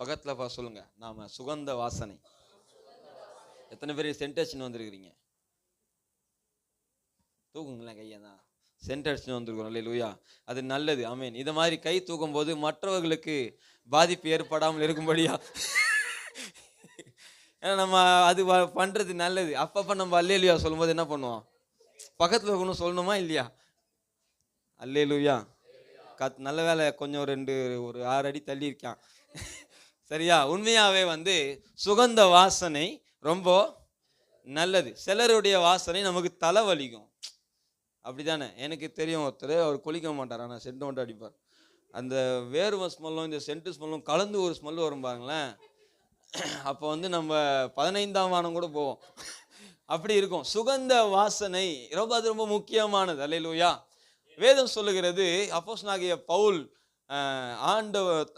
பக்கத்துல சொல்லுங்க, நாம சுகந்த வாசனை. எத்தனை பேர் சென்ட் அடிச்சுன்னு வந்திருக்கிறீங்க? தூக்குங்களேன் கையதான். சென்ட் அடிச்சுன்னு வந்திருக்கிறோம். அல்லேலூயா, அது நல்லது. ஆமேன். இதை மாதிரி கை தூக்கும் போது மற்றவர்களுக்கு பாதிப்பு ஏற்படாமல் இருக்கும்படியா ஏன்னா நம்ம அது பண்றது நல்லது. அப்பப்ப நம்ம அல்லேலூயா சொல்லும் போது என்ன பண்ணுவோம்? பக்கத்துல இருக்கணும் சொல்லணுமா இல்லையா? அல்லேலூயா. நல்ல வேலை கொஞ்சம் ஒரு 6 அடி தள்ளி இருக்கான். சரியா? உண்மையாவே சுகந்த வாசனை ரொம்ப நல்லது. சிலருடைய வாசனை நமக்கு தலைவலிக்கும். அப்படிதானே? எனக்கு தெரியும் ஒருத்தர், அவர் குளிக்க மாட்டார், ஆனால் சென்ட் மட்டும் அடிப்பார். அந்த வேர்வை ஸ்மெல்லும் இந்த சென்ட் ஸ்மெல்லும் கலந்து ஒரு ஸ்மெல் வரும் பாருங்களேன். அப்போ நம்ம 15ஆம் வானம் கூட போவோம். அப்படி இருக்கும். சுகந்த வாசனை அது ரொம்ப முக்கியமானது. அல்லேலூயா. வேதம் சொல்லுகிறது, அப்போஸ்தலனாகிய பவுல்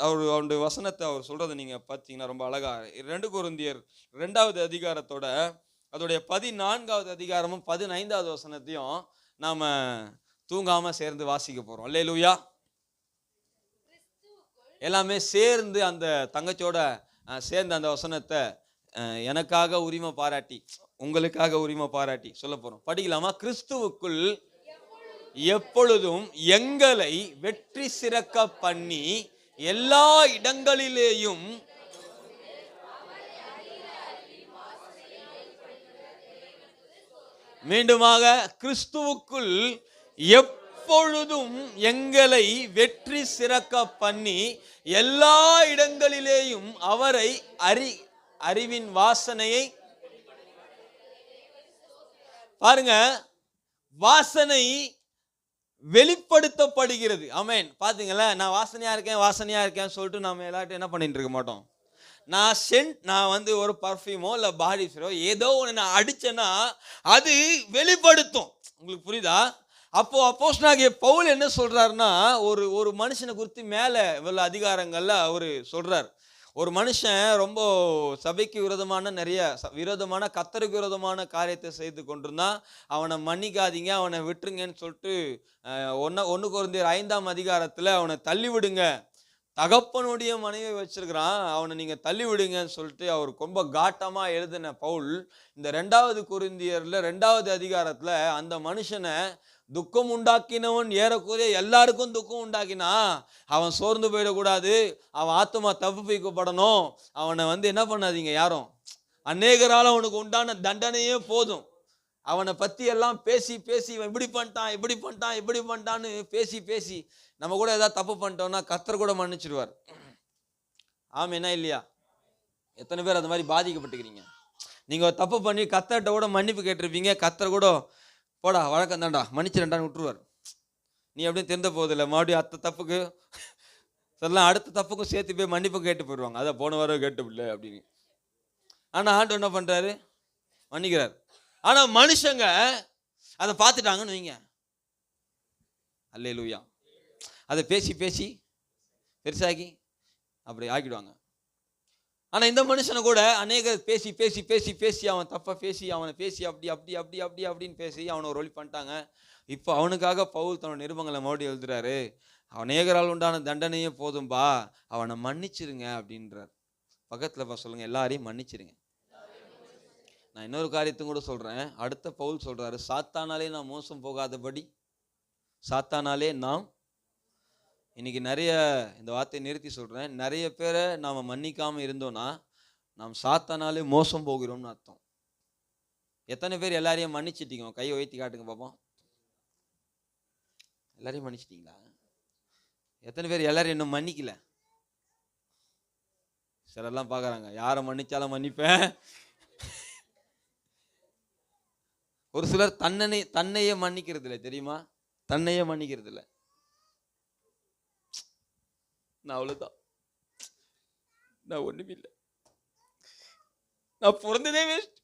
அவருடைய வசனத்தை அவர் சொல்றதை நீங்க பார்த்தீங்கன்னா ரொம்ப அழகா 2 கொரிந்தியர் 2வது அதிகாரத்தோட அதோடைய 14வது அதிகாரமும் 15வது வசனத்தையும் நாம தூங்காம சேர்ந்து வாசிக்க போறோம். அல்லேலூயா. எல்லாமே சேர்ந்து அந்த தங்கச்சோட சேர்ந்து அந்த வசனத்தை எனக்காக உரிமை பாராட்டி உங்களுக்காக உரிமை பாராட்டி சொல்ல போறோம். படிக்கலாமா? கிறிஸ்துவுக்குள் எப்பொழுதும் எங்களை வெற்றி சிறக்க பண்ணி எல்லா இடங்களிலேயும் மீண்டுமாக கிறிஸ்துவுக்குள் எப்பொழுதும் எங்களை வெற்றி சிறக்க பண்ணி எல்லா இடங்களிலேயும் அவரை அறிவின் வாசனையை பாருங்க, வாசனை வெளிப்படுத்தப்படுகிறது. ஆமென். பாத்தீங்களா? நான் வாசனையா இருக்கேன் சொல்லிட்டு நாம எல்லார்ட்டும் என்ன பண்ணிட்டு இருக்க மாட்டோம். நான் ஒரு பர்ஃப்யூமோ இல்லை பாடி ஸ்ப்ரோ ஏதோ ஒன்று நான் அடிச்சேன்னா அது வெளிப்படுத்தும். உங்களுக்கு புரியுதா? அப்போ அப்போஸ்தலனாகிய பவுல் என்ன சொல்றாருன்னா, ஒரு மனுஷனை குறித்து மேலே உள்ள அதிகாரங்கள்ல அவர் சொல்றார். ஒரு மனுஷன் ரொம்ப சபைக்கு விரோதமான கர்த்தருக்கு விரோதமான காரியத்தை செய்து கொண்டிருந்தான். அவனை மன்னிக்காதீங்க, அவனை விட்டுருங்கன்னு சொல்லிட்டு 1 கொரிந்தியர் 5ஆம் அதிகாரத்தில் அவனை தள்ளி விடுங்க, தகப்பனுடைய மனைவி வச்சிருக்கிறான், அவனை நீங்க தள்ளி விடுங்கன்னு சொல்லிட்டு அவர் ரொம்ப காட்டமா எழுதின பவுல் இந்த 2வது கொரிந்தியர்ல 2வது அதிகாரத்துல அந்த மனுஷனை துக்கம் உண்டாக்கினவன் ஏறக்குறைய எல்லாருக்கும் துக்கம் உண்டாக்கினா, அவன் சோர்ந்து போயிடக்கூடாது, அவன் ஆத்மா தப்புவிக்கப்படணும். அவனை என்ன பண்ணாதீங்க யாரும், அநேகரால் அவனுக்கு உண்டான தண்டனையே போதும். அவனை பத்தி எல்லாம் பேசி இவன் இப்படி பண்ணிட்டான்னு பேசி நம்ம கூட ஏதாவது தப்பு பண்ணிட்டோம்னா கர்த்தர் கூட மன்னிச்சிடுவார். ஆமென்னா இல்லையா? எத்தனை பேர் அந்த மாதிரி பாதிக்கப்பட்டுக்கிறீங்க? நீங்க தப்பு பண்ணி கர்த்தர்கிட்ட கூட மன்னிப்பு கேட்டிருப்பீங்க, கர்த்தர் கூட போடா வழக்கம் தான்டா மன்னிச்சிடண்டான்னு விட்டுருவார். நீ அப்படியே தெரிந்த போதில்லை, மறுபடியும் அடுத்த தப்புக்கும் சேர்த்து போய் மன்னிப்பு கேட்டு போயிடுவாங்க. அதை போன வாரம் கேட்டுவில்லை அப்படின்னு. ஆனா ஆண்டவர் என்ன பண்றாரு? மன்னிக்கிறார். ஆனா மனுஷங்க அதை பார்த்துட்டாங்கன்னு வைங்க, அல்லேலூயா, அதை பேசி பெருசாகி அப்படி ஆக்கிடுவாங்க. ஆனா இந்த மனுஷனை கூட அநேக பேசி அவன் தப்பா அவனை அப்படின்னு பேசி அவனை ஒரு வழி பண்ணிட்டாங்க. இப்போ அவனுக்காக பவுல் தன்னோட நிருபங்களை மறுபடியும் எழுதுறாரு. அநேகரால் உண்டான தண்டனையே போதும்பா, அவனை மன்னிச்சிருங்க அப்படின்றார். பக்கத்துல சொல்லுங்க, எல்லாரையும் மன்னிச்சிருங்க. நான் இன்னொரு காரியத்தையும் கூட சொல்றேன். அடுத்த பவுல் சொல்றாரு, சாத்தானாலே நாம் மோசம் போகாதபடி, சாத்தானாலே நாம், இன்னைக்கு நிறைய இந்த வார்த்தையை நிறுத்தி சொல்றேன், நிறைய பேரை நாம மன்னிக்காம இருந்தோம்னா நாம் சாத்தானாலே மோசம் போகிறோம்னு அர்த்தம். எத்தனை பேர் எல்லாரையும் மன்னிச்சிட்டீங்க? கையை உயர்த்தி காட்டுங்க பாப்போம். எல்லாரையும் மன்னிச்சிட்டீங்களா? எத்தனை பேர் எல்லாரையும் இன்னும் மன்னிக்கல? சிலர்லாம் பாக்குறாங்க, யாரை மன்னிச்சாலும் மன்னிப்பேன். ஒரு சிலர் தன்னையே மன்னிக்கிறது இல்லை, தெரியுமா? தன்னையே மன்னிக்கிறது இல்லை. நான் அவ்வளவுதான், நான் ஒண்ணுமில்லை, நான் பிறந்ததே வேஸ்ட்,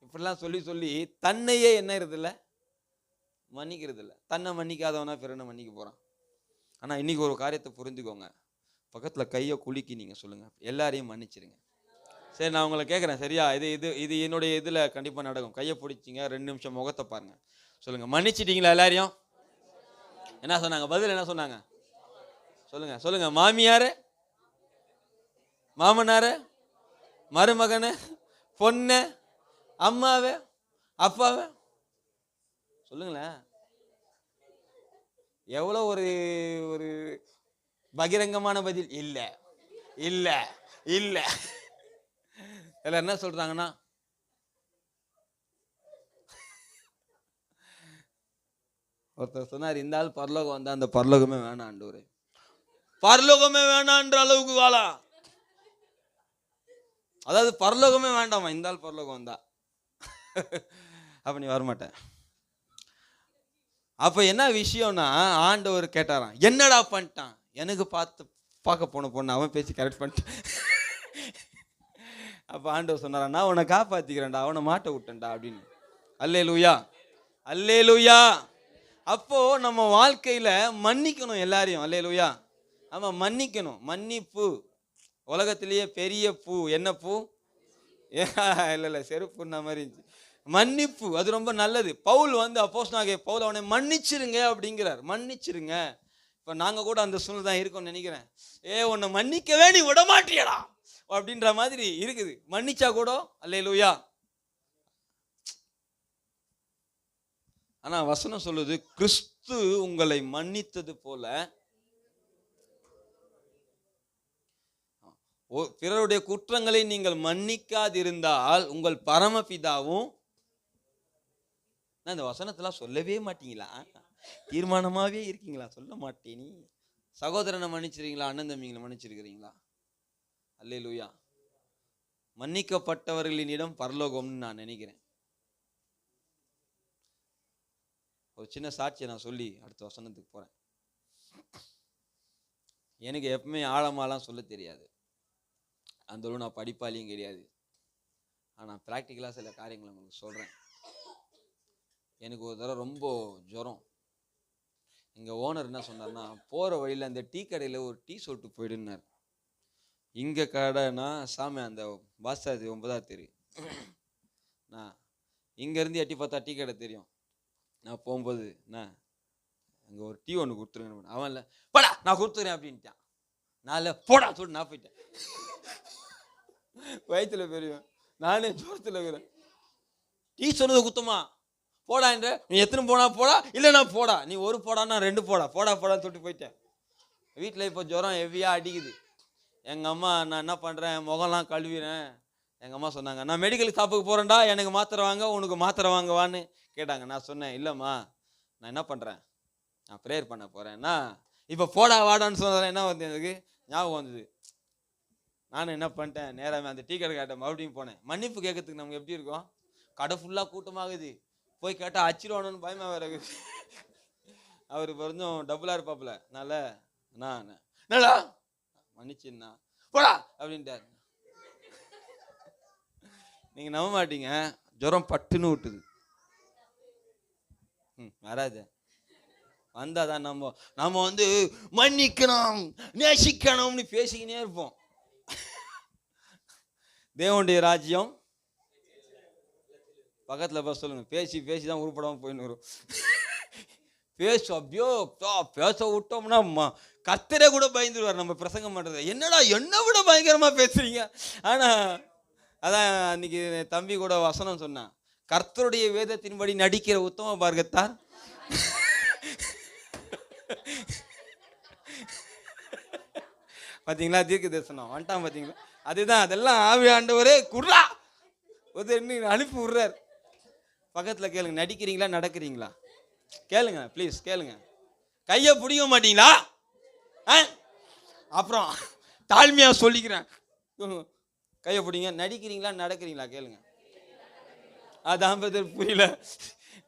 இப்படிலாம் சொல்லி தன்னையே என்ன இருதில்ல, மன்னிக்கிறது இல்லை. தன்னை மன்னிக்காதவனா பிறனை மன்னிக்க போறான். ஆனா இன்னைக்கு ஒரு காரியத்தை புரிஞ்சுக்கோங்க. பக்கத்துல கையை குலுக்கி நீங்க சொல்லுங்க, எல்லாரையும் மன்னிச்சிருங்க. சரி, நான் உங்களை கேட்குறேன், சரியா? இது என்னுடைய இதில் கண்டிப்பாக நடக்கும். கையை பிடிச்சிங்க, 2 நிமிஷம் முகத்தை பாருங்க, சொல்லுங்க, மன்னிச்சிட்டீங்களா எல்லாரையும்? என்ன சொன்னாங்க? பதில் என்ன சொன்னாங்க? சொல்லுங்க. மாமியார் மாமனார, மருமகனை, பொண்ணு, அம்மாவே, அப்பாவே சொல்லுங்களேன். எவ்வளோ ஒரு ஒரு பகிரங்கமான பதில். இல்ல இல்ல இல்ல. இதுல என்ன சொல்றாங்கன்னா, ஒருத்தர் சொன்னார், இந்த ஆள் பரலோகம் வந்தா அந்த பரலோகமே வேணாம் ஆண்டவரே, பரலோகமே வேணான்ற அளவுக்கு வாழா. அதாவது பரலோகமே வேண்டாமா, இந்த ஆள் பரலோகம் வந்தா அப்ப நீ வரமாட்டேன். அப்ப என்ன விஷயம்னா, ஆண்டவர் கேட்டாராம், என்னடா பண்ணிட்டான்? எனக்கு பார்க்க போன பொண்ணு அவன் பேசி கரெக்ட் பண்ணிட்டான். அப்ப ஆண்டவர் சொன்னாரா, நான் உன்னை காப்பாத்திக்கிறேன்டா, அவனை மாட்ட விட்டேன்டா அப்படின்னு. அல்லேலூயா, அல்லேலூயா. அப்போ நம்ம வாழ்க்கையில மன்னிக்கணும் எல்லாரையும். அல்லேலூயா. ஆமா, மன்னிக்கணும். மன்னிப்பு உலகத்திலேயே பெரிய பூ. என்ன பூ? இல்ல செருப்புன்ன மாதிரி இருந்துச்சு. மன்னிப்பு அது ரொம்ப நல்லது. பவுல் வந்து அப்போஸ்தலனாகிய பவுல் அவனை மன்னிச்சிருங்க அப்படிங்கிறார். மன்னிச்சிருங்க. இப்ப நாங்க கூட அந்த சூழ்நிலை தான் இருக்கோம்னு நினைக்கிறேன். உன்னை மன்னிக்கவே நீ விட மாட்டியடா அப்படின்ற மாதிரி இருக்குது. மன்னிச்சா கூட அல்லேலூயா. ஆனா வசனம் சொல்லுது, கிறிஸ்து உங்களை மன்னித்தது போல பிறருடைய குற்றங்களை நீங்கள் மன்னிக்காதிருந்தால் உங்கள் பரமபிதாவும். இந்த வசனத்தெல்லாம் சொல்லவே மாட்டீங்களா? தீர்மானமாவே இருக்கீங்களா? சொல்ல மாட்டேனி. சகோதரனை மன்னிச்சிருக்கீங்களா? அண்ணன் தம்பிங்களை மன்னிச்சிருக்கிறீங்களா? அல்லேலூயா. மன்னிக்கப்பட்டவர்களினிடம் பரலோகம்னு நான் நினைக்கிறேன். ஒரு சின்ன சாட்சியை நான் சொல்லி அடுத்த வசனத்துக்கு போறேன். எனக்கு எப்பவுமே ஆழமாலாம் சொல்ல தெரியாது. அந்த அளவு நான் படிப்பாளியும் கிடையாது. ஆனால் ப்ராக்டிக்கலாக சில காரியங்களை உங்களுக்கு சொல்கிறேன். எனக்கு ஒரு தடவை ரொம்ப ஜுரம். எங்கள் ஓனர் என்ன சொன்னார்னா, போகிற வழியில் அந்த டீ கடையில் ஒரு டீ சொல்லிட்டு போயிடுனார். இங்கே கடைனா சாமி அந்த பாஸ்தாதி 9ஆவது தெரு. நான் இங்கேருந்து எட்டி பார்த்தா டீ கடை தெரியும். நான் போகும்போது நான் அங்கே ஒரு டீ ஒன்று கொடுத்துருங்க. அவன் இல்லை, போடா நான் கொடுத்துறேன் அப்படின்ட்டான். நான் இல்லை, போடா சொல்லிட்டு நான் போயிட்டேன். வயிற்றுல பெரியவன், நானே ஜோரத்தில் இருக்கிறேன். டீ சொன்னது குத்தமா? போடா என்ற நீ எத்தனை போனா போடா, இல்லைண்ணா போடா. நீ ஒரு போடான்னா 2 போடா, போடான்னு சொல்லிட்டு போயிட்டேன். வீட்டில் இப்போ ஜுரம் ஹெவியாக அடிக்குது. எங்கள் அம்மா, நான் என்ன பண்ணுறேன், முகம்லாம் கழுவிறேன். எங்கள் அம்மா சொன்னாங்க, நான் மெடிக்கல் ஷாப்புக்கு போகிறேன்டா, எனக்கு மாத்திரை வாங்க, உனக்கு மாத்திரை வாங்குவான்னு கேட்டாங்க. நான் சொன்னேன், இல்லைம்மா நான் என்ன பண்ணுறேன், நான் ப்ரேயர் பண்ண போகிறேன்னா. இப்போ போடா வாடான்னு சொன்னதில் என்ன வந்து எனக்கு ஞாபகம் வந்தது. நானும் என்ன பண்ணிட்டேன், நேராக அந்த டீ கடை கேட்டேன். மறுபடியும் போனேன். மன்னிப்பு கேட்கறதுக்கு நமக்கு எப்படி இருக்கும்? கடை ஃபுல்லாக கூட்டமாகுது. போய் கேட்டால் அச்சிடுவானு பயமாக வேற இருக்குது. அவர் கொஞ்சம் டபுளாக இருப்பாப்புல. நல்லா மன்னிச்சுண்ணா போடா அப்படின்ட்டார். நீங்கள் நம்ப மாட்டீங்க, ஜுரம் பட்டுன்னு விட்டுது. வராது. வந்தாதான் நம்ம வந்து மன்னிக்கணும் நேசிக்கணும்னு பேசிக்கினே இருப்போம். தேவனுடைய ராஜ்யம் பக்கத்தில் போய் சொல்லுங்க. பேசி தான் உருப்படாமல் போயின்னு வரும். அப்படியோ பேச விட்டோம்னா கர்த்தரே கூட பயந்துருவார் நம்ம பிரசங்கம் பண்றது. என்னடா என்ன விட பயங்கரமா பேசுறீங்க. ஆனா அதான் அன்னைக்கு தம்பி கூட வசனம் சொன்னான், கர்த்தருடைய வேதத்தின்படி நடிக்கிற உத்தம பார்க்கத்தார். பாத்தீங்களா, தீர்க்க தரிசனம் வந்துட்டான் பாத்தீங்களா. அதுதான், அதெல்லாம் ஆவி ஆண்டவரே குர்ரா அனுப்பி விடுறார். பக்கத்துல கேளுங்க, நடிக்கிறீங்களா நடக்கிறீங்களா கேளுங்க, ப்ளீஸ் கேளுங்க. கையை பிடிக்க மாட்டீங்களா? அப்புறம் தாழ்மையா சொல்லிக்கிறேன், கையை பிடிங்க. நடிக்கிறீங்களா நடக்கிறீங்களா கேளுங்க. அதான் புரியல,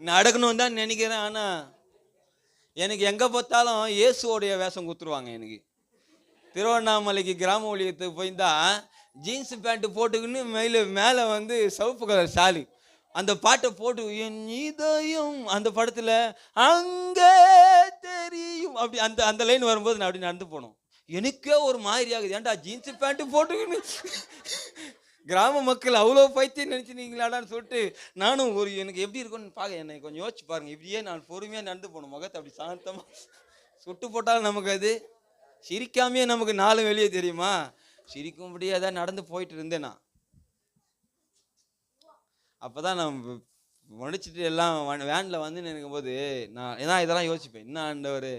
நடக்கணும் தான் நினைக்கிறேன். ஆனா எனக்கு எங்க பார்த்தாலும் இயேசுவோடைய வேஷம் குத்துருவாங்க. எனக்கு திருவண்ணாமலைக்கு கிராம ஊழியத்துக்கு போயிருந்தா ஜீன்ஸ் பேண்ட் போட்டுக்கின்னு மேலே வந்து சிவப்பு கலர் ஷாலு, அந்த பாட்டை போட்டு என் இதயம் அந்த படத்தில் அங்கே தெரியும் அப்படி அந்த லைன் வரும்போது நான் அப்படி நடந்து போனோம். எனக்கே ஒரு மாதிரி ஆகுது, ஏன்டா ஜீன்ஸு பேண்ட்டு போட்டுக்கின்னு கிராம மக்கள் அவ்வளோ பைத்தியம் நினச்சினீங்களாடான்னு சொல்லிட்டு நானும் எனக்கு எப்படி இருக்கும்னு பார்க்க, என்னை கொஞ்சம் யோசிச்சு பாருங்க. இப்படியே நான் பொறுமையாக நடந்து போகணும், முகத்தை அப்படி சாந்தமாக சுட்டு போட்டாலும் நமக்கு அது சிரிக்காமையே நமக்கு 4 வெளியே தெரியுமா. சிரிக்கும்படியே ஏதாவது நடந்து போயிட்டு இருந்தேன் நான். அப்போதான் நான் முடிச்சுட்டு எல்லாம் வேனில் வந்து நினைக்கும் போது நான் ஏன்னா இதெல்லாம் யோசிப்பேன், என்ன ஆண்டவர்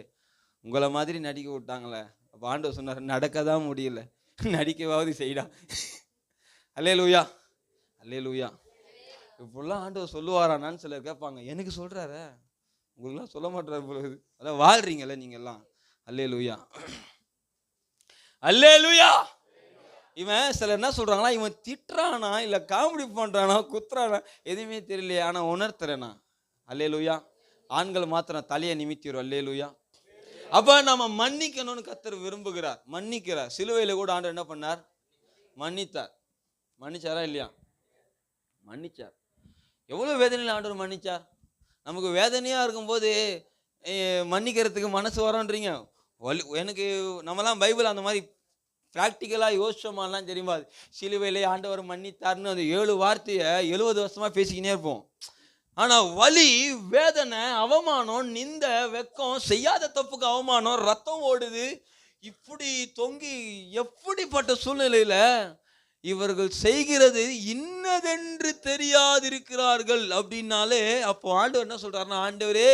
உங்களை மாதிரி நடிக்க விட்டாங்களே. அப்போ ஆண்டவர் சொன்னார், நடக்க தான் முடியல, நடிக்கவாவது செய்டா. அல்லேலூயா, அல்லேலூயா. இப்படிலாம் ஆண்டவர் சொல்லுவாரானான்னு சிலர் கேட்பாங்க. எனக்கு சொல்றாரு, உங்களுக்குலாம் சொல்ல மாட்டாரு பொழுது. அதான் வாழ்றீங்கல்ல நீங்க எல்லாம். அல்லேலூயா, அல்லேலூயா. இவன் சிலர் என்ன சொல்றாங்களா, இவன் திட்டுறானா இல்ல காமெடி பண்றானா குத்துறானா எதுவுமே தெரியலையே, ஆனா உணர்த்துறேனா. அல்லேலூயா. ஆண்கள் மாத்திரம் தலையை நிமித்திடும். அல்லேலூயா. அப்ப நம்ம மன்னிக்கணும்னு கர்த்தர் விரும்புகிறார், மன்னிக்கிறார். சிலுவையில கூட ஆண்டவர் என்ன பண்ணார், மன்னித்தார். மன்னிச்சாரா இல்லையா? மன்னிச்சார். எவ்வளவு வேதனையில் ஆண்டவர் மன்னிச்சார். நமக்கு வேதனையா இருக்கும்போது மன்னிக்கிறதுக்கு மனசு வரோன்றீங்க. எனக்கு நம்மலாம் பைபிள் அந்த மாதிரி ப்ராக்டிக்கலாக யோசிச்சோமாலாம் தெரியுமா? சிலுவையிலே ஆண்டவர் மன்னித்தார்னு அந்த 7 வார்த்தையை 70 வருஷமா பேசிக்கினே இருப்போம். ஆனால் வலி, வேதனை, அவமானம், நிந்த, வெக்கம், செய்யாத தப்புக்கு அவமானம், ரத்தம் ஓடுது, இப்படி தொங்கி எப்படிப்பட்ட சூழ்நிலையில் இவர்கள் செய்கிறது இன்னதென்று தெரியாதிருக்கிறார்கள் அப்படின்னாலே அப்போ ஆண்டவர் என்ன சொல்றாருன்னா, ஆண்டவரே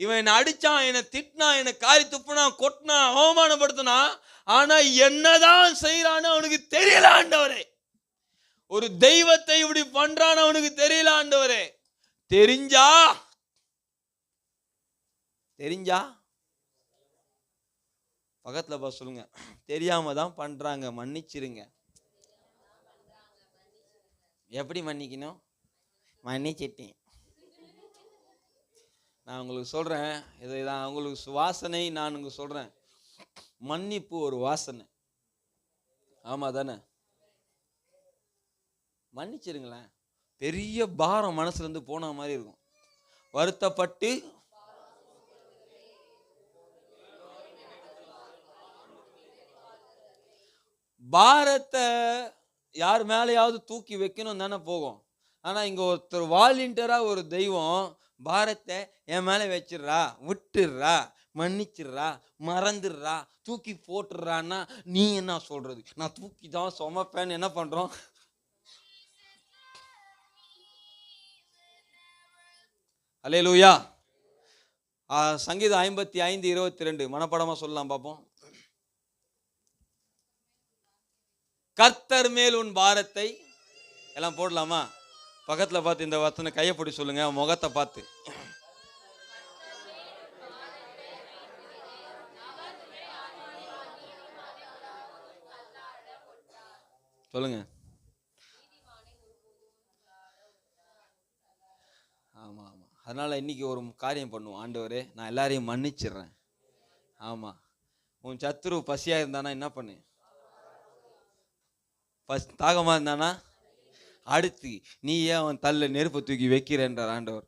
இவன் என்னை அடிச்சான், என்னை திட்டினா, என்னை காரி துப்புனா, கொட்டினா, அவமானப்படுத்தினா, ஆனா என்னதான் செய்யறான்னு அவனுக்கு தெரியல ஆண்டவரே. ஒரு தெய்வத்தை இப்படி பண்றான்னு அவனுக்கு தெரியல ஆண்டவரே. தெரிஞ்சா பக்கத்துல பா சொல்லுங்க, தெரியாம தான் பண்றாங்க, மன்னிச்சிருங்க. எப்படி மன்னிக்கணும்? மன்னிச்சிட்டேன். நான் உங்களுக்கு சொல்றேன், இதான் உங்களுக்கு வாசனை. நான் உங்களுக்கு சொல்றேன், மன்னிப்பு ஒரு வாசனை. ஆமா தானே? மன்னிச்சிருங்களேன். பெரிய பாரம் மனசுல இருந்து போன மாதிரி இருக்கும். வருத்தப்பட்டு பாரத்தை யார் மேலேயாவது தூக்கி வைக்கணும் தானே போகும். ஆனா இங்க ஒருத்தர் வாலண்டியரா ஒரு தெய்வம் பாரத்தை என் மேல வச்சிடுறா, விட்டுடுறா, மன்னிச்சிடுறா, மறந்துடுறா, தூக்கி போட்டுடுறான்னா நீ என்ன சொல்றது? நான் தூக்கி தான் சுமப்பேன்னு என்ன பண்றோம்? அல்லேலூயா. சங்கீதம் 55:22 மனப்பாடமா சொல்லலாம் பார்ப்போம். கர்த்தர் மேல் உன் பாரத்தை எல்லாம் போடலாமா? பக்கத்துல பார்த்து இந்த வசன கையை போட்டு சொல்லுங்க, முகத்தை பார்த்து சொல்லுங்க. ஆமா ஆமா. அதனால இன்னைக்கு ஒரு காரியம் பண்ணுவோம். ஆண்டவரே நான் எல்லாரையும் மன்னிச்சிடுறேன். ஆமா. உன் சத்துரு பசியா இருந்தானா என்ன பண்ணு, தாகமா இருந்தானா அடுத்து நீ ஏன் அவன் தள்ள நெருப்பை தூக்கி வைக்கிறேன்றார் ஆண்டவர்.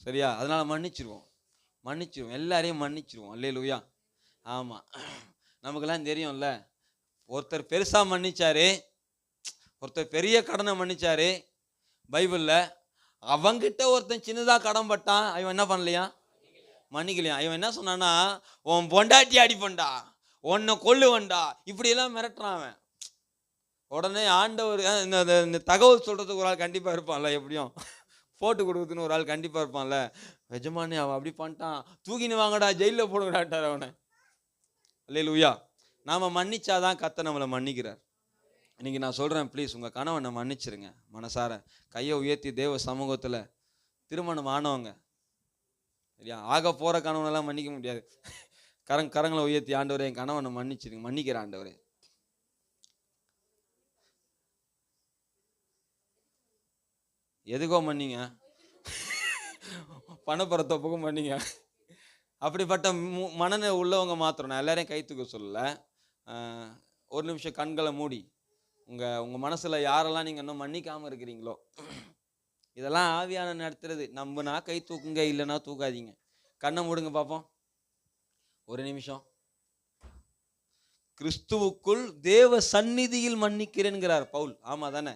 சரியா? அதனால மன்னிச்சிருவோம், எல்லாரையும் மன்னிச்சிருவோம். அல்லேலூயா. ஆமா. நமக்கெல்லாம் தெரியும்ல, ஒருத்தர் பெருசா மன்னிச்சாரு, ஒருத்தர் பெரிய கடனை மன்னிச்சாரு பைபிள்ல. அவங்கிட்ட ஒருத்தன் சின்னதா கடன் பட்டான், அவன் என்ன பண்ணலையா, மன்னிக்கலையா. இவன் என்ன சொன்னான்னா, உன் பொண்டாட்டி அடிப்பண்டா, உன்னை கொல்லுவண்டா, இப்படி எல்லாம் மிரட்டுறான் அவன். உடனே ஆண்டவர் இந்த தகவல் சொல்றதுக்கு ஒரு ஆள் கண்டிப்பா இருப்பான்ல, எப்படியும் போட்டு கொடுக்குறதுன்னு ஒரு ஆள் கண்டிப்பா இருப்பான்ல. எஜமானி அவன் அப்படி பண்ணிட்டான், தூக்கின்னு வாங்கடா, ஜெயிலில் போடுங்கடாட்டார் அவனை. அல்லேலூயா. நாம மன்னிச்சாதான் கர்த்தர் நம்மளை மன்னிக்கிறார். இன்னைக்கு நான் சொல்றேன், ப்ளீஸ் உங்க கணவனை மன்னிச்சிருங்க. மனசார கையை உயர்த்தி தேவ சமூகத்துல, திருமணம் ஆனவங்க சரியா, ஆக போற கணவனெல்லாம் மன்னிக்க முடியாது. கரங்களை உயர்த்தி, ஆண்டவரே என் கணவனை மன்னிச்சிருங்க, மன்னிக்கிற ஆண்டவரே. எதுக்கோ மன்னிங்க, பணப்பரத்தப்புக்கும் மன்னிங்க. அப்படிப்பட்ட மனநிலை உள்ளவங்க மாத்திரம், நான் எல்லாரையும் கை தூக்க சொல்லல. ஒரு நிமிஷம் கண்களை மூடி உங்க மனசுல யாரெல்லாம் நீங்க இன்னும் மன்னிக்காம இருக்கிறீங்களோ, இதெல்லாம் ஆவியான நடத்துறது. நம்புனா கை தூக்குங்க, இல்லைன்னா தூக்காதீங்க. கண்ணை மூடுங்க பார்ப்போம் ஒரு நிமிஷம். கிறிஸ்துவுக்குள் தேவ சந்நிதியில் மன்னிக்கிறேன்கிறார் பவுல். ஆமா தானே?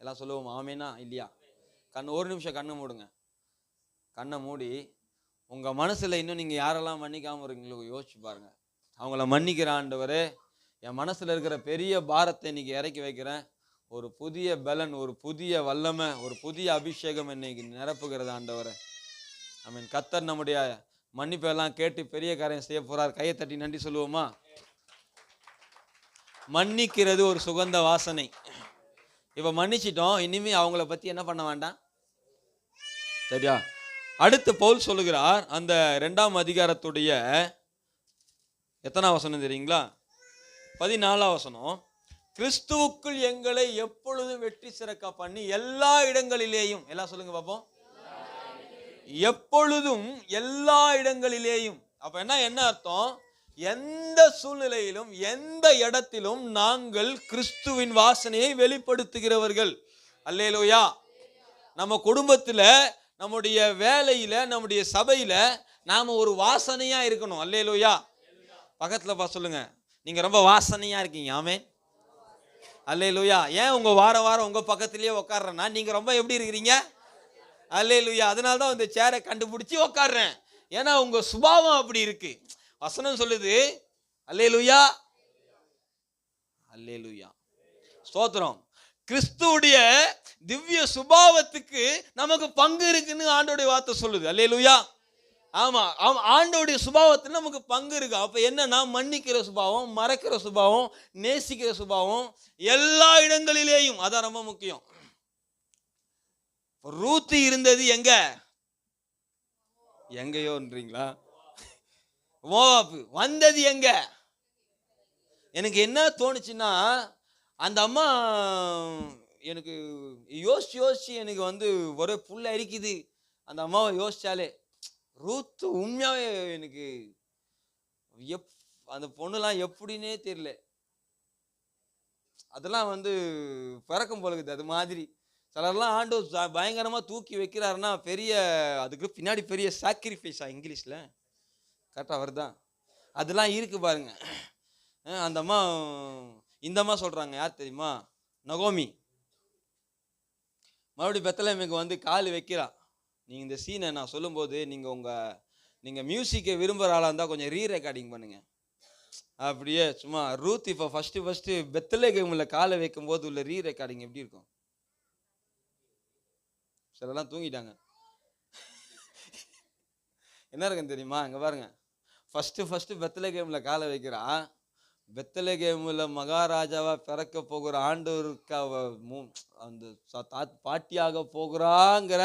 எல்லாம் சொல்லுவோம் ஆமேனா இல்லையா? ஒரு நிமிஷம் கண்ணை மூடுங்க. கண்ணை மூடி உங்க மனசுல இன்னும் நீங்க யாரெல்லாம் மன்னிக்காம இருக்கீங்களோ யோசிச்சு பாருங்க. அவங்கள மன்னிக்கிற ஆண்டவரே, என் மனசுல இருக்கிற பெரிய பாரத்தை இன்னைக்கு இறக்கி வைக்கிறேன். ஒரு புதிய பலன், ஒரு புதிய வல்லமை, ஒரு புதிய அபிஷேகம் இன்னைக்கு நிரப்புகிறது ஆண்டவரே. ஆமென். கர்த்தர் நம்முடைய மன்னிப்பெல்லாம் கேட்டு பெரிய காரியம் செய்ய போறார். கையை தட்டி நன்றி சொல்லுவோமா? மன்னிக்கிறது ஒரு சுகந்த வாசனை. இப்ப மன்னிச்சிட்டோம், இனிமே அவங்கள பத்தி என்ன பண்ண வேண்டாம், சரியா? அடுத்து பவுல் சொல்லுகிறார், அந்த 2ஆம் அதிகாரத்துடைய எத்தனாம் வசனம் தெரியுங்களா? 14ஆம் வசனம். கிறிஸ்துவுக்குள் எங்களை எப்பொழுதும் வெற்றி சிறக்க பண்ணி எல்லா இடங்களிலேயும், எல்லாம் சொல்லுங்க பாப்போம், எப்பொழுதும் எல்லா இடங்களிலேயும். அப்ப என்ன அர்த்தம்? எந்த சூழ்நிலையிலும் எந்த இடத்திலும் நாங்கள் கிறிஸ்துவின் வாசனையை வெளிப்படுத்துகிறவர்கள். அல்லேலூயா. நம்ம குடும்பத்துல, நம்முடைய வேலையில, நம்முடைய சபையில நாம ஒரு வாசனையா இருக்கணும். அல்லேலூயா. பக்கத்துல சொல்லுங்க, நீங்க ரொம்ப வாசனையா இருக்கீங்க. ஆமென். அல்லேலூயா. ஏன் உங்க வாரம் உங்க பக்கத்திலேயே உட்கார்றேன்னா, நீங்க ரொம்ப எப்படி இருக்கிறீங்க? அல்லேலூயா. அதனால தான் இந்த சேரை கண்டுபிடிச்சி உட்கார்றேன். ஏன்னா உங்க சுபாவம் அப்படி இருக்கு. வசனம் சொல்லுது. அல்லேலூயா, அல்லேலூயா, ஸ்தோத்திரம். கிறிஸ்துவுடைய திவ்ய சுபாவத்துக்கு நமக்கு பங்கு இருக்குன்னு ஆண்டோடைய வார்த்தை சொல்லுது. அல்லேலூயா. ஆமா, ஆண்டோடைய சுபாவத்தில் நமக்கு பங்கு இருக்கு. அப்ப என்னன்னா, மன்னிக்கிற சுபாவம், மறக்கிற சுபாவம், நேசிக்கிற சுபாவம் எல்லா இடங்களிலேயும். அதான் ரொம்ப முக்கியம். ரூத் இருந்தது எங்கயோன்றீங்களா? மோவாபு வந்தது எங்க? எனக்கு என்ன தோணுச்சுன்னா, அந்த அம்மா எனக்கு யோசிச்சு எனக்கு ஒரே புல்ல அரிக்குது அந்த அம்மாவை யோசிச்சாலே. ரூத் உண்மையாவே எனக்கு அந்த பொண்ணுலாம் எப்படின்னே தெரியல. அதெல்லாம் பிறக்கும் பொழுது அது மாதிரி சிலர்லாம் ஆண்டு பயங்கரமா தூக்கி வைக்கிறாருன்னா பெரிய, அதுக்கு பின்னாடி பெரிய சாக்ரிஃபைஸா, இங்கிலீஷ்ல கரெக்டாக வருதா? அதெல்லாம் இருக்கு பாருங்க. அந்த அம்மா, இந்த அம்மா சொல்றாங்க, யார் தெரியுமா? நகோமி. மறுபடியும் பெத்லகேமுக்கு கால் வைக்கிறா. நீங்க இந்த சீனை நான் சொல்லும்போது நீங்க மியூசிக்கை விரும்புகிற ஆளாக இருந்தால் கொஞ்சம் ரெக்கார்டிங் பண்ணுங்க. அப்படியே சும்மா ரூத் இப்போ ஃபர்ஸ்ட் பெத்லகேமில் காலை வைக்கும் போது உள்ள ரெக்கார்டிங் எப்படி இருக்கும்? சிலலாம் தூங்கிட்டாங்க. என்ன இருக்குன்னு தெரியுமா? இங்க பாருங்க, ஃபர்ஸ்ட் பெத்லகேம்ல காலை வைக்கிறா. பெத்லகேம்ல மகாராஜாவா பிறக்க போகிற ஆண்டவருக்கு அந்த பாட்டியாக போகிறாங்கிற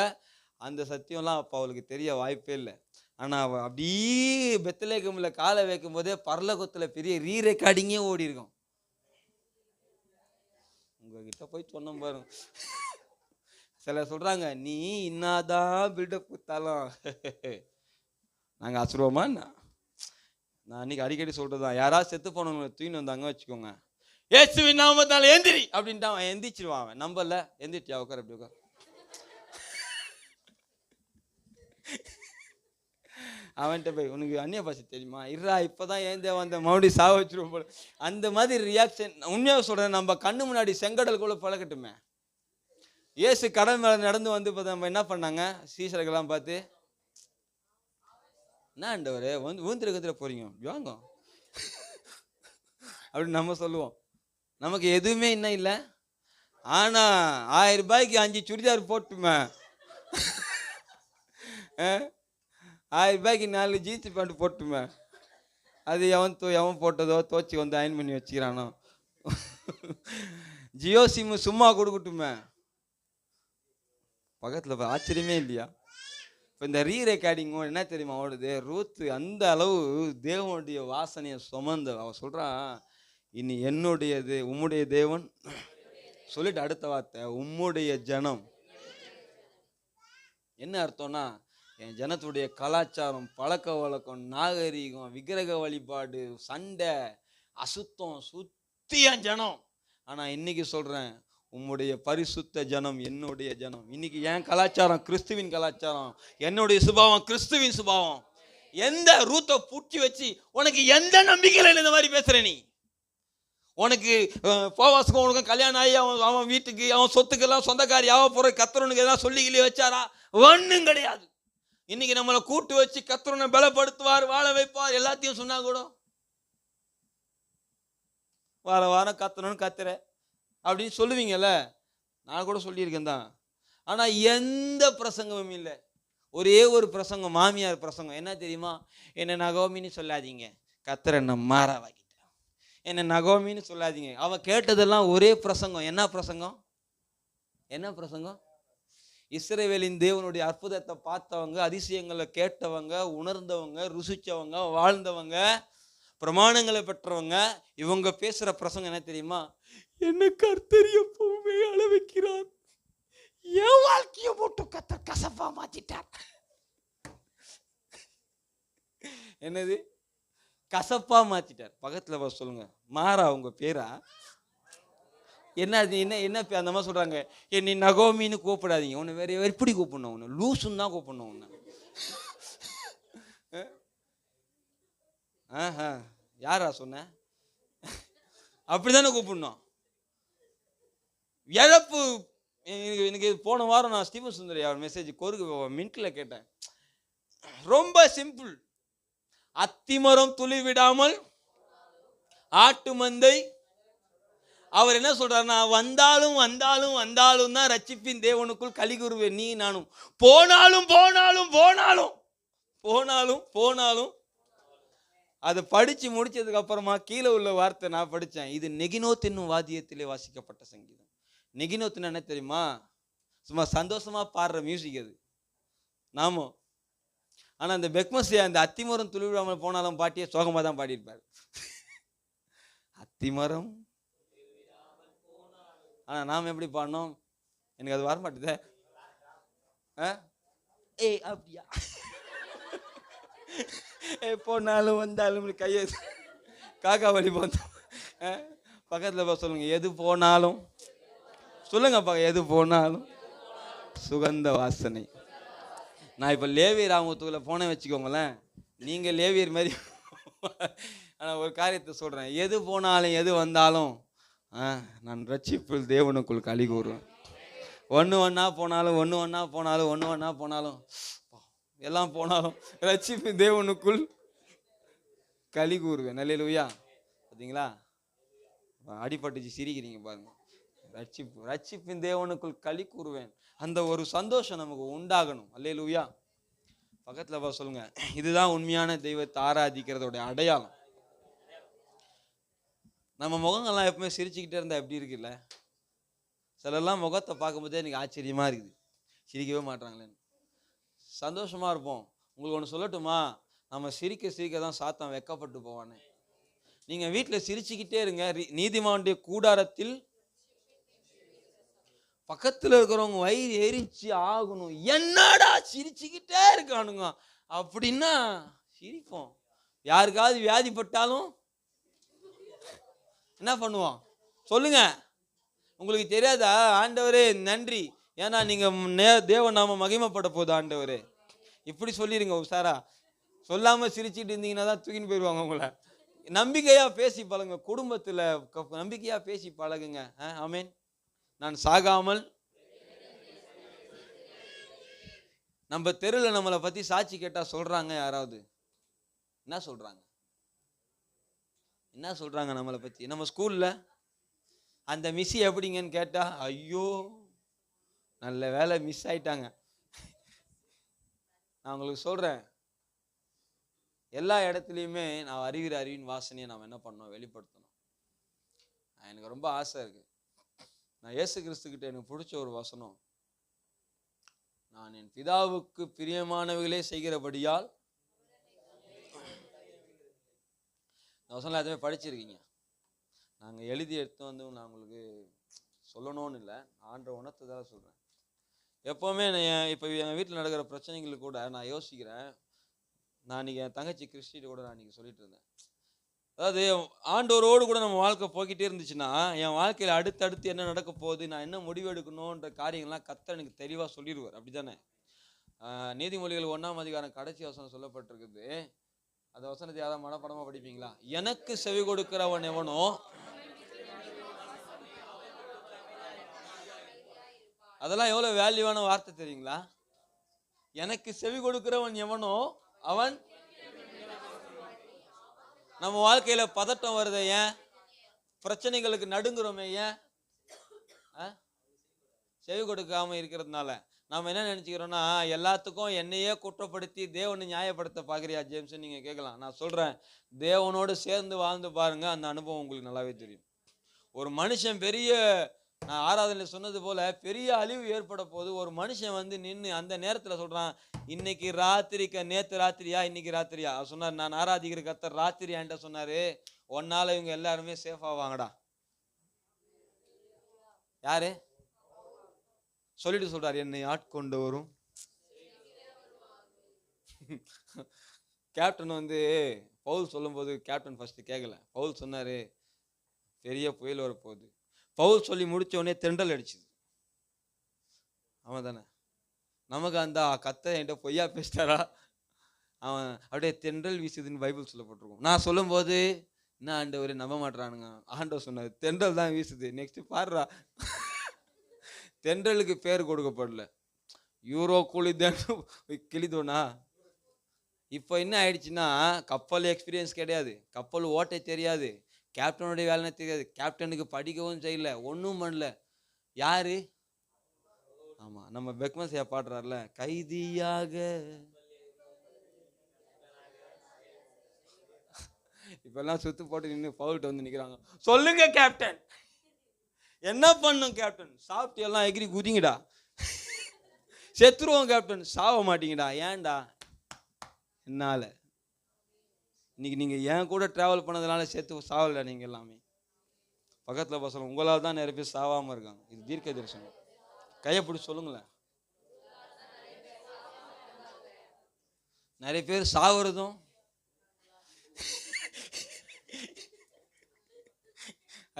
அந்த சத்தியம்லாம் அப்போ அவளுக்கு தெரிய வாய்ப்பே இல்லை. ஆனா அவ அப்படியே பெத்லகேம்ல காலை வைக்கும் போதே பரலோகத்துல பெரிய ரெக்கார்டிங்கே ஓடி இருக்கும். உங்ககிட்ட போய் சொன்ன பாருங்க. சிலர் சொல்றாங்க, நீ இன்னாதான் பில்டப் கொடுத்தாலும் நாங்க ஆசிர்வமா. நான் அன்னைக்கு அடிக்கடி சொல்றதுதான், யாராவது செத்து போனவங்களை தூக்கின்னு வந்தாங்க வச்சுக்கோங்க, இயேசுவின் நாமத்தால எந்திரி அப்படின்ட்டு அவன் எந்திரிச்சிருவான். அவன் நம்பல, எந்திரிச்சியா, உட்கார், அப்படி உட்கார். அவன்கிட்ட போய், உனக்கு அந்நிய பாஷை தெரியுமா? இருறா, இப்பதான் ஏந்தே வந்த, மறுபடியும் சாவ வச்சிருவோம் போல. அந்த மாதிரி ரியாக்ஷன். உண்மையாக சொல்றேன், நம்ம கண்ணு முன்னாடி செங்கடல் கூட பழக்கட்டுமே. இயேசு கடல் மேல நடந்து இப்போ நம்ம என்ன பண்ணாங்க, சீசர்கள்லாம் பார்த்து, என்ன ஆண்டவரே ஊந்திரகத்துல போறீங்க, வாங்க அப்படின்னு நம்ம சொல்லுவோம். நமக்கு எதுவுமே இன்னும் இல்லை. ஆனா 1000 ரூபாய்க்கு 5 சுடிதார் போட்டுமே, 1000 ரூபாய்க்கு 4 ஜீன்ஸ் பேண்ட் போட்டுமே, அது எவன் போட்டதோ தோச்சி அயன் பண்ணி வச்சுக்கிறானோ. ஜியோ சிம் சும்மா கொடுக்கட்டுமே. பக்கத்துல ஆச்சரியமே இல்லையா? இப்போ இந்த ரெக்கார்டிங் என்ன தெரியுமா ஓடுது? ரூத் அந்த அளவு தேவனுடைய வாசனையை சுமந்த அவ சொல்றான், இனி என்னுடையது உம்முடைய தேவன் சொல்லிட்டு அடுத்த வார்த்தை உம்முடைய ஜனம். என்ன அர்த்தம்னா, என் ஜனத்துடைய கலாச்சாரம், பழக்க வழக்கம், நாகரீகம், விக்கிரக வழிபாடு, சண்டை, அசுத்தம் சுத்தி என் ஜனம். ஆனா இன்னைக்கு சொல்றேன், உம்முடைய பரிசுத்த ஜனம் என்னுடைய ஜனம். இன்னைக்கு என் கலாச்சாரம் கிறிஸ்துவின் கலாச்சாரம், என்னுடைய சுபாவம் கிறிஸ்துவின் சுபாவம். எந்த ரூத்தை பூட்டி வச்சு உனக்கு எந்த நம்பிக்கையில இந்த மாதிரி பேசுற? நீ உனக்கு போவாசுக்கும் உனக்கு கல்யாணம் ஆகி அவன் வீட்டுக்கு அவன் சொத்துக்கெல்லாம் சொந்தக்காரி போற கத்தரனுக்கு எதாவது சொல்லிக்கிலே வச்சாரா? ஒன்றும் கிடையாது. இன்னைக்கு நம்மளை கூட்டு வச்சு கத்தரனை பலப்படுத்துவார், வாழ வைப்பார், எல்லாத்தையும் சொன்னா கூட வாரம் கத்தணும்னு கத்துற அப்படின்னு சொல்லுவீங்கல்ல. நான் கூட சொல்லியிருக்கேன் தான். ஆனால் எந்த பிரசங்கமும் இல்லை. ஒரே ஒரு பிரசங்கம், மாமியார் பிரசங்கம். என்ன தெரியுமா? என்னை நகோமின்னு சொல்லாதீங்க, கத்தர் என்ன மாறாவாக்கிட்டேன். என்னை நகோமின்னு சொல்லாதீங்க. அவன் கேட்டதெல்லாம் ஒரே பிரசங்கம். என்ன பிரசங்கம்? என்ன பிரசங்கம்? இஸ்ரவேலின் தேவனுடைய அற்புதத்தை பார்த்தவங்க, அதிசயங்களை கேட்டவங்க, உணர்ந்தவங்க, ருசிச்சவங்க, வாழ்ந்தவங்க, பிரமாணங்களை பெற்றவங்க, இவங்க பேசுற பிரசங்கம் என்ன தெரியுமா? என்ன கர்த்தர் எப்பவுமே அழ வைக்கிறார், என் வாழ்க்கையை போட்டு கர்த்தர் கசப்பா மாத்திட்டார். என்னது? கசப்பா மாத்திட்டார். பக்கத்துல சொல்லுங்க, மாறா உங்க பேரா? என்ன என்ன என்ன அந்த மாதிரி சொல்றாங்க. என்னை நகோமின்னு கூப்பிடாதீங்க, உன்னை வேற எப்படி கூப்பிடணும்? உன்னை லூசுன்னு தான் கூப்பிடணும். உன்னை யாரா சொன்ன? அப்படிதானே கூப்பிடணும். இழப்பு. எனக்கு போன வாரம் நான் ஸ்டீவன் சுந்தரி அவர் மெசேஜ் மின்ட்ல கேட்டேன். ரொம்ப சிம்பிள். அத்திமரம் துளி விடாமல் ஆட்டு மந்தை. அவர் என்ன சொல்றாருன்னா, வந்தாலும் வந்தாலும் வந்தாலும் தான் ரட்சிப்பின் தேவனுக்குள் களி கூறுவேன் நீ நானும். போனாலும் போனாலும் போனாலும் போனாலும் போனாலும். அதை படிச்சு முடிச்சதுக்கு அப்புறமா கீழே உள்ள வார்த்தை நான் படித்தேன். இது நெகினோத் என்னும் வாத்தியத்திலே வாசிக்கப்பட்ட சங்கீதம். நெகினோத்துன்னு என்ன தெரியுமா? சும்மா சந்தோஷமா பாடுற மியூசிக் அது நாமோ. ஆனால் அந்த பெக்மசியா அந்த அத்திமரம் துளி விடாமல் போனாலும் பாட்டியை சோகமாக தான் பாடியிருப்பார். அத்திமரம். ஆனால் நாம் எப்படி பாடினோம்? எனக்கு அது வரமாட்டுதே. அப்படியா? போனாலும் வந்தாலும் கையை காக்கா வழி போந்தோம். பக்கத்தில் சொல்லுங்க, எது போனாலும் சொல்லுங்க, எது போனாலும் சுகந்த வாசனை. நான் இப்போ லேவியர் ராமத்துக்குள்ள போனேன் வச்சுக்கோங்களேன், நீங்கள் லேவியர் மாதிரி. ஆனால் ஒரு காரியத்தை சொல்கிறேன், எது போனாலும் எது வந்தாலும் நான் ரட்சிப்பில் தேவனுக்குள் களி கூறுவேன். ஒன்று ஒன்றா போனாலும் ஒன்று ஒன்றா போனாலும் ஒன்று ஒன்றா போனாலும் எல்லாம் போனாலும் ரட்சிப்பின் தேவனுக்குள் களி கூறுவேன். அல்லேலூயா. பார்த்தீங்களா? அடிபட்டுச்சு சிரிக்கிறீங்க பாருங்க. ரட்சிப்பின் தேவனுக்குள் களி கூறுவேன். அந்த ஒரு சந்தோஷம் நமக்கு உண்டாகணும். அல்லேலூயா. பக்கத்தில் சொல்லுங்க, இதுதான் உண்மையான தெய்வத்தை ஆராதிக்கிறதோட அடையாளம். நம்ம முகங்கள்லாம் எப்பவுமே சிரிச்சுக்கிட்டே இருந்தால் எப்படி இருக்குல்ல? சிலர்லாம் முகத்தை பார்க்கும்போதே எனக்கு ஆச்சரியமா இருக்குது, சிரிக்கவே மாட்டாங்களேன்னு. சந்தோஷமா இருப்போம். உங்களுக்கு ஒன்று சொல்லட்டுமா? நம்ம சிரிக்க சிரிக்க தான் சாத்தான் வெக்கப்பட்டு போவானே. நீங்கள் வீட்டில் சிரிச்சுக்கிட்டே இருங்க. நீதிமானுடைய கூடாரத்தில் பக்கத்தில் இருக்கிறவங்க வயிறு எரிச்சு ஆகணும். என்னடா சிரிச்சுக்கிட்டே இருக்கானுங்க அப்படின்னா சிரிப்போம். யாருக்காவது வியாதிப்பட்டாலும் என்ன பண்ணுவோம் சொல்லுங்க? உங்களுக்கு தெரியாதா? ஆண்டவரே நன்றி, ஏன்னா நீங்கள் தேவ நாம மகிமைப்பட போகுது ஆண்டவரே, இப்படி சொல்லிடுங்க. உஷாரா சொல்லாமல் சிரிச்சுட்டு இருந்தீங்கன்னா தான் தூக்கின்னு போயிடுவாங்க உங்களை. நம்பிக்கையாக பேசி பழகுங்க. குடும்பத்தில் நம்பிக்கையாக பேசி பழகுங்க. ஆமேன். நான் சாகாமல். நம்ம தெருவில் நம்மளை பற்றி சாட்சி கேட்டால் சொல்கிறாங்க யாராவது? என்ன சொல்கிறாங்க? என்ன சொல்கிறாங்க நம்மளை பற்றி? நம்ம ஸ்கூலில் அந்த மிஸ் எப்படிங்கன்னு கேட்டால், ஐயோ நல்ல வேலை மிஸ் ஆயிட்டாங்க. நான் உங்களுக்கு சொல்கிறேன், எல்லா இடத்துலையுமே நான் அறிவின் வாசனையை நாம் என்ன பண்ணோம்? வெளிப்படுத்தணும். எனக்கு ரொம்ப ஆசை இருக்குது. நான் இயேசு கிறிஸ்துக்கிட்ட எனக்கு பிடிச்ச ஒரு வசனம், நான் என் பிதாவுக்கு பிரியமானவைகளே செய்கிறபடியால். இந்த வசனம் எல்லாத்தையுமே படிச்சிருக்கீங்க. நாங்கள் எழுதி எடுத்து வந்து நான் உங்களுக்கு சொல்லணும்னு இல்லை, ஆண்ட உணர்த்ததாக சொல்கிறேன். எப்போவுமே இப்போ என் வீட்டில் நடக்கிற பிரச்சனைகளுக்கு கூட நான் யோசிக்கிறேன். நான் இன்றைக்கி என் தங்கச்சி கிறிஸ்டிகிட்ட கூட நான் இன்றைக்கி சொல்லிட்டு இருந்தேன். அதாவது ஆண்டவரோடு கூட நம்ம வாழ்க்கை போய்கிட்டே இருந்துச்சுன்னா, என் வாழ்க்கையில் அடுத்தடுத்து என்ன நடக்க போகுது, நான் என்ன முடிவு எடுக்கணுன்ற காரியங்கள்லாம் கர்த்தர் எனக்கு தெளிவாக சொல்லிடுவார். அப்படி தானே? நீதிமொழிகள் 1ஆம் அதிகாரம் கடைசி வசனம் சொல்லப்பட்டிருக்குது. அந்த வசனத்தை யாராவது மனப்படமாக படிப்பீங்களா? எனக்கு செவி கொடுக்கிறவன் எவனோ, அதெல்லாம் எவ்வளோ வேல்யூவான வார்த்தை தெரியுங்களா? எனக்கு செவி கொடுக்கிறவன் எவனோ அவன். நம்ம வாழ்க்கையில பதட்டம் வருது ஏன்? பிரச்சனைகளுக்கு நடுங்குறோமே, ஏன்? செவி கொடுக்காம இருக்கிறதுனால. நாம என்ன நினைச்சுக்கிறோம்னா, எல்லாத்துக்கும் என்னையே குற்றப்படுத்தி தேவனை நியாயப்படுத்த பாக்குறியா ஜேம்ஸ் நீங்க கேட்கலாம். நான் சொல்றேன், தேவனோடு சேர்ந்து வாழ்ந்து பாருங்க, அந்த அனுபவம் உங்களுக்கு நல்லாவே தெரியும். ஒரு மனுஷன் பெரிய, நான் ஆராதனையில் சொன்னது போல பெரிய அழிவு ஏற்பட போது ஒரு மனுஷன் வந்து நின்று அந்த நேரத்துல சொல்றான், இன்னைக்கு ராத்திரிக்க நேத்து ராத்திரியா இன்னைக்கு ராத்திரியா சொன்னார், நான் ஆராதிக்கிற கர்த்தர் ராத்திரி என்கிட்ட சொன்னாரு, ஒன்னால இவங்க எல்லாருமே சேஃபா வாங்கடா. யாரு சொல்லிட்டு சொல்றாரு, என்னை ஆட்கொண்டு வரும் கேப்டன் வந்து பவுல் சொல்லும் போது கேப்டன் ஃபர்ஸ்ட் கேட்கல. பவுல் சொன்னாரு, பெரிய புயல் வரப்போகுது. பவுல் சொல்லி முடிச்ச உடனே தென்றல் அடிச்சுது. அவன் தானே நமக்கு அந்த கத்த என்கிட்ட பொய்யா பேசிட்டாரா? அவன் அப்படியே தென்றல் வீசுதுன்னு பைபிள் சொல்லப்பட்டிருக்கும். நான் சொல்லும் போது என்ன ஆண்டவர் நம்ப மாட்டானுங்க. ஆண்டவர் சொன்னாரு, தென்றல் தான் வீசுது. நெக்ஸ்ட் பாடுறா, தென்றலுக்கு பேர் கொடுக்கப்படல, யூரோ கிளிதோனா. இப்போ என்ன ஆயிடுச்சுன்னா, கப்பல் எக்ஸ்பீரியன்ஸ் கிடையாது, கப்பல் ஓட்டை தெரியாது, கேப்டனுடைய வேலைன்னு தெரியாது, கேப்டனுக்கு படிக்கவும் செய்யல, ஒன்றும் பண்ணல. யாரு? ஆமா, நம்ம பெக்மசியா பாடுறாருல, கைதியாக. இப்பெல்லாம் சுத்து போட்டு நின்று பவுல்ட்டு வந்து நிக்கிறாங்க. சொல்லுங்க கேப்டன், என்ன பண்ணும் கேப்டன்? சாப்பிட்டு எல்லாம் எகிரி குதிங்கடா. செத்துருவோம் கேப்டன். சாவ மாட்டீங்கடா. ஏன்டா? என்னால. இன்னைக்கு நீங்க ஏன் கூட டிராவல் பண்ணதுனால சேர்த்து சாவல. நீங்க எல்லாமே பக்கத்துல பசங்க உங்களால் தான் நிறைய பேர் சாவாம இருக்காங்க. இது தீர்க்க தரிசனம். கையை பிடிச்சி சொல்லுங்களேன். நிறைய பேர் சாவுறதும்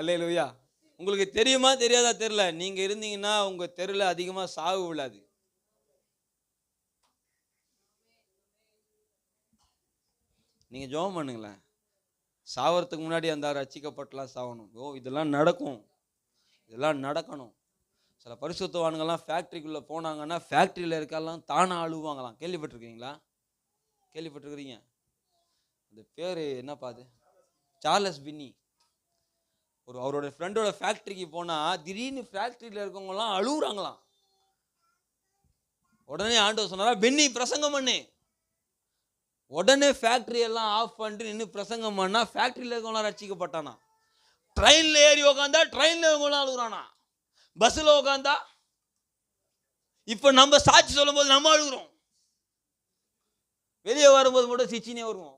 அல்லேலூயா. உங்களுக்கு தெரியுமா தெரியாதா தெரியல, நீங்க இருந்தீங்கன்னா உங்க தெருல அதிகமா சாவு விழாது. நீங்க ஜெபம் பண்ணுங்களேன், சாவறதுக்கு முன்னாடி அந்த ரட்சிக்கப்பட்டலாம் சாவணும். இதெல்லாம் நடக்கும், இதெல்லாம் நடக்கணும். சில பரிசுத்தவான்கள்லாம் ஃபேக்ட்ரிக்குள்ள போனாங்கன்னா ஃபேக்ட்ரியில இருக்கலாம் தானா அழுவாங்களாம். கேள்விப்பட்டிருக்கீங்களா? கேள்விப்பட்டிருக்கிறீங்க? அந்த பேரு என்னப்பா அது, சார்லஸ் பின்னி. அவரோட ஃப்ரெண்டோட ஃபேக்டரிக்கு போனா திடீர்னு ஃபேக்டரியில இருக்கவங்கலாம் அழுகுறாங்களாம். உடனே ஆண்டவர் சொன்னாரா, பென்னி பிரசங்கம் பண்ணு. உடனே ஃபேக்டரி எல்லாம் ஆஃப் பண்ணிட்டு நின்று பிரசங்கம் பண்ணா ஃபேக்டரியில இருக்கவங்களாம் ரட்சிக்கப்பட்டானா. ட்ரெயின்ல ஏறி உட்காந்தா ட்ரெயின்ல இருக்கவங்களாம் அழுகுறானா. பஸ்ல உட்காந்தா இப்ப நம்ம சாட்சி சொல்லும் போது நம்ம அழுகுறோம், வெளியே வரும்போது மட்டும் சிச்சினே வருவோம்.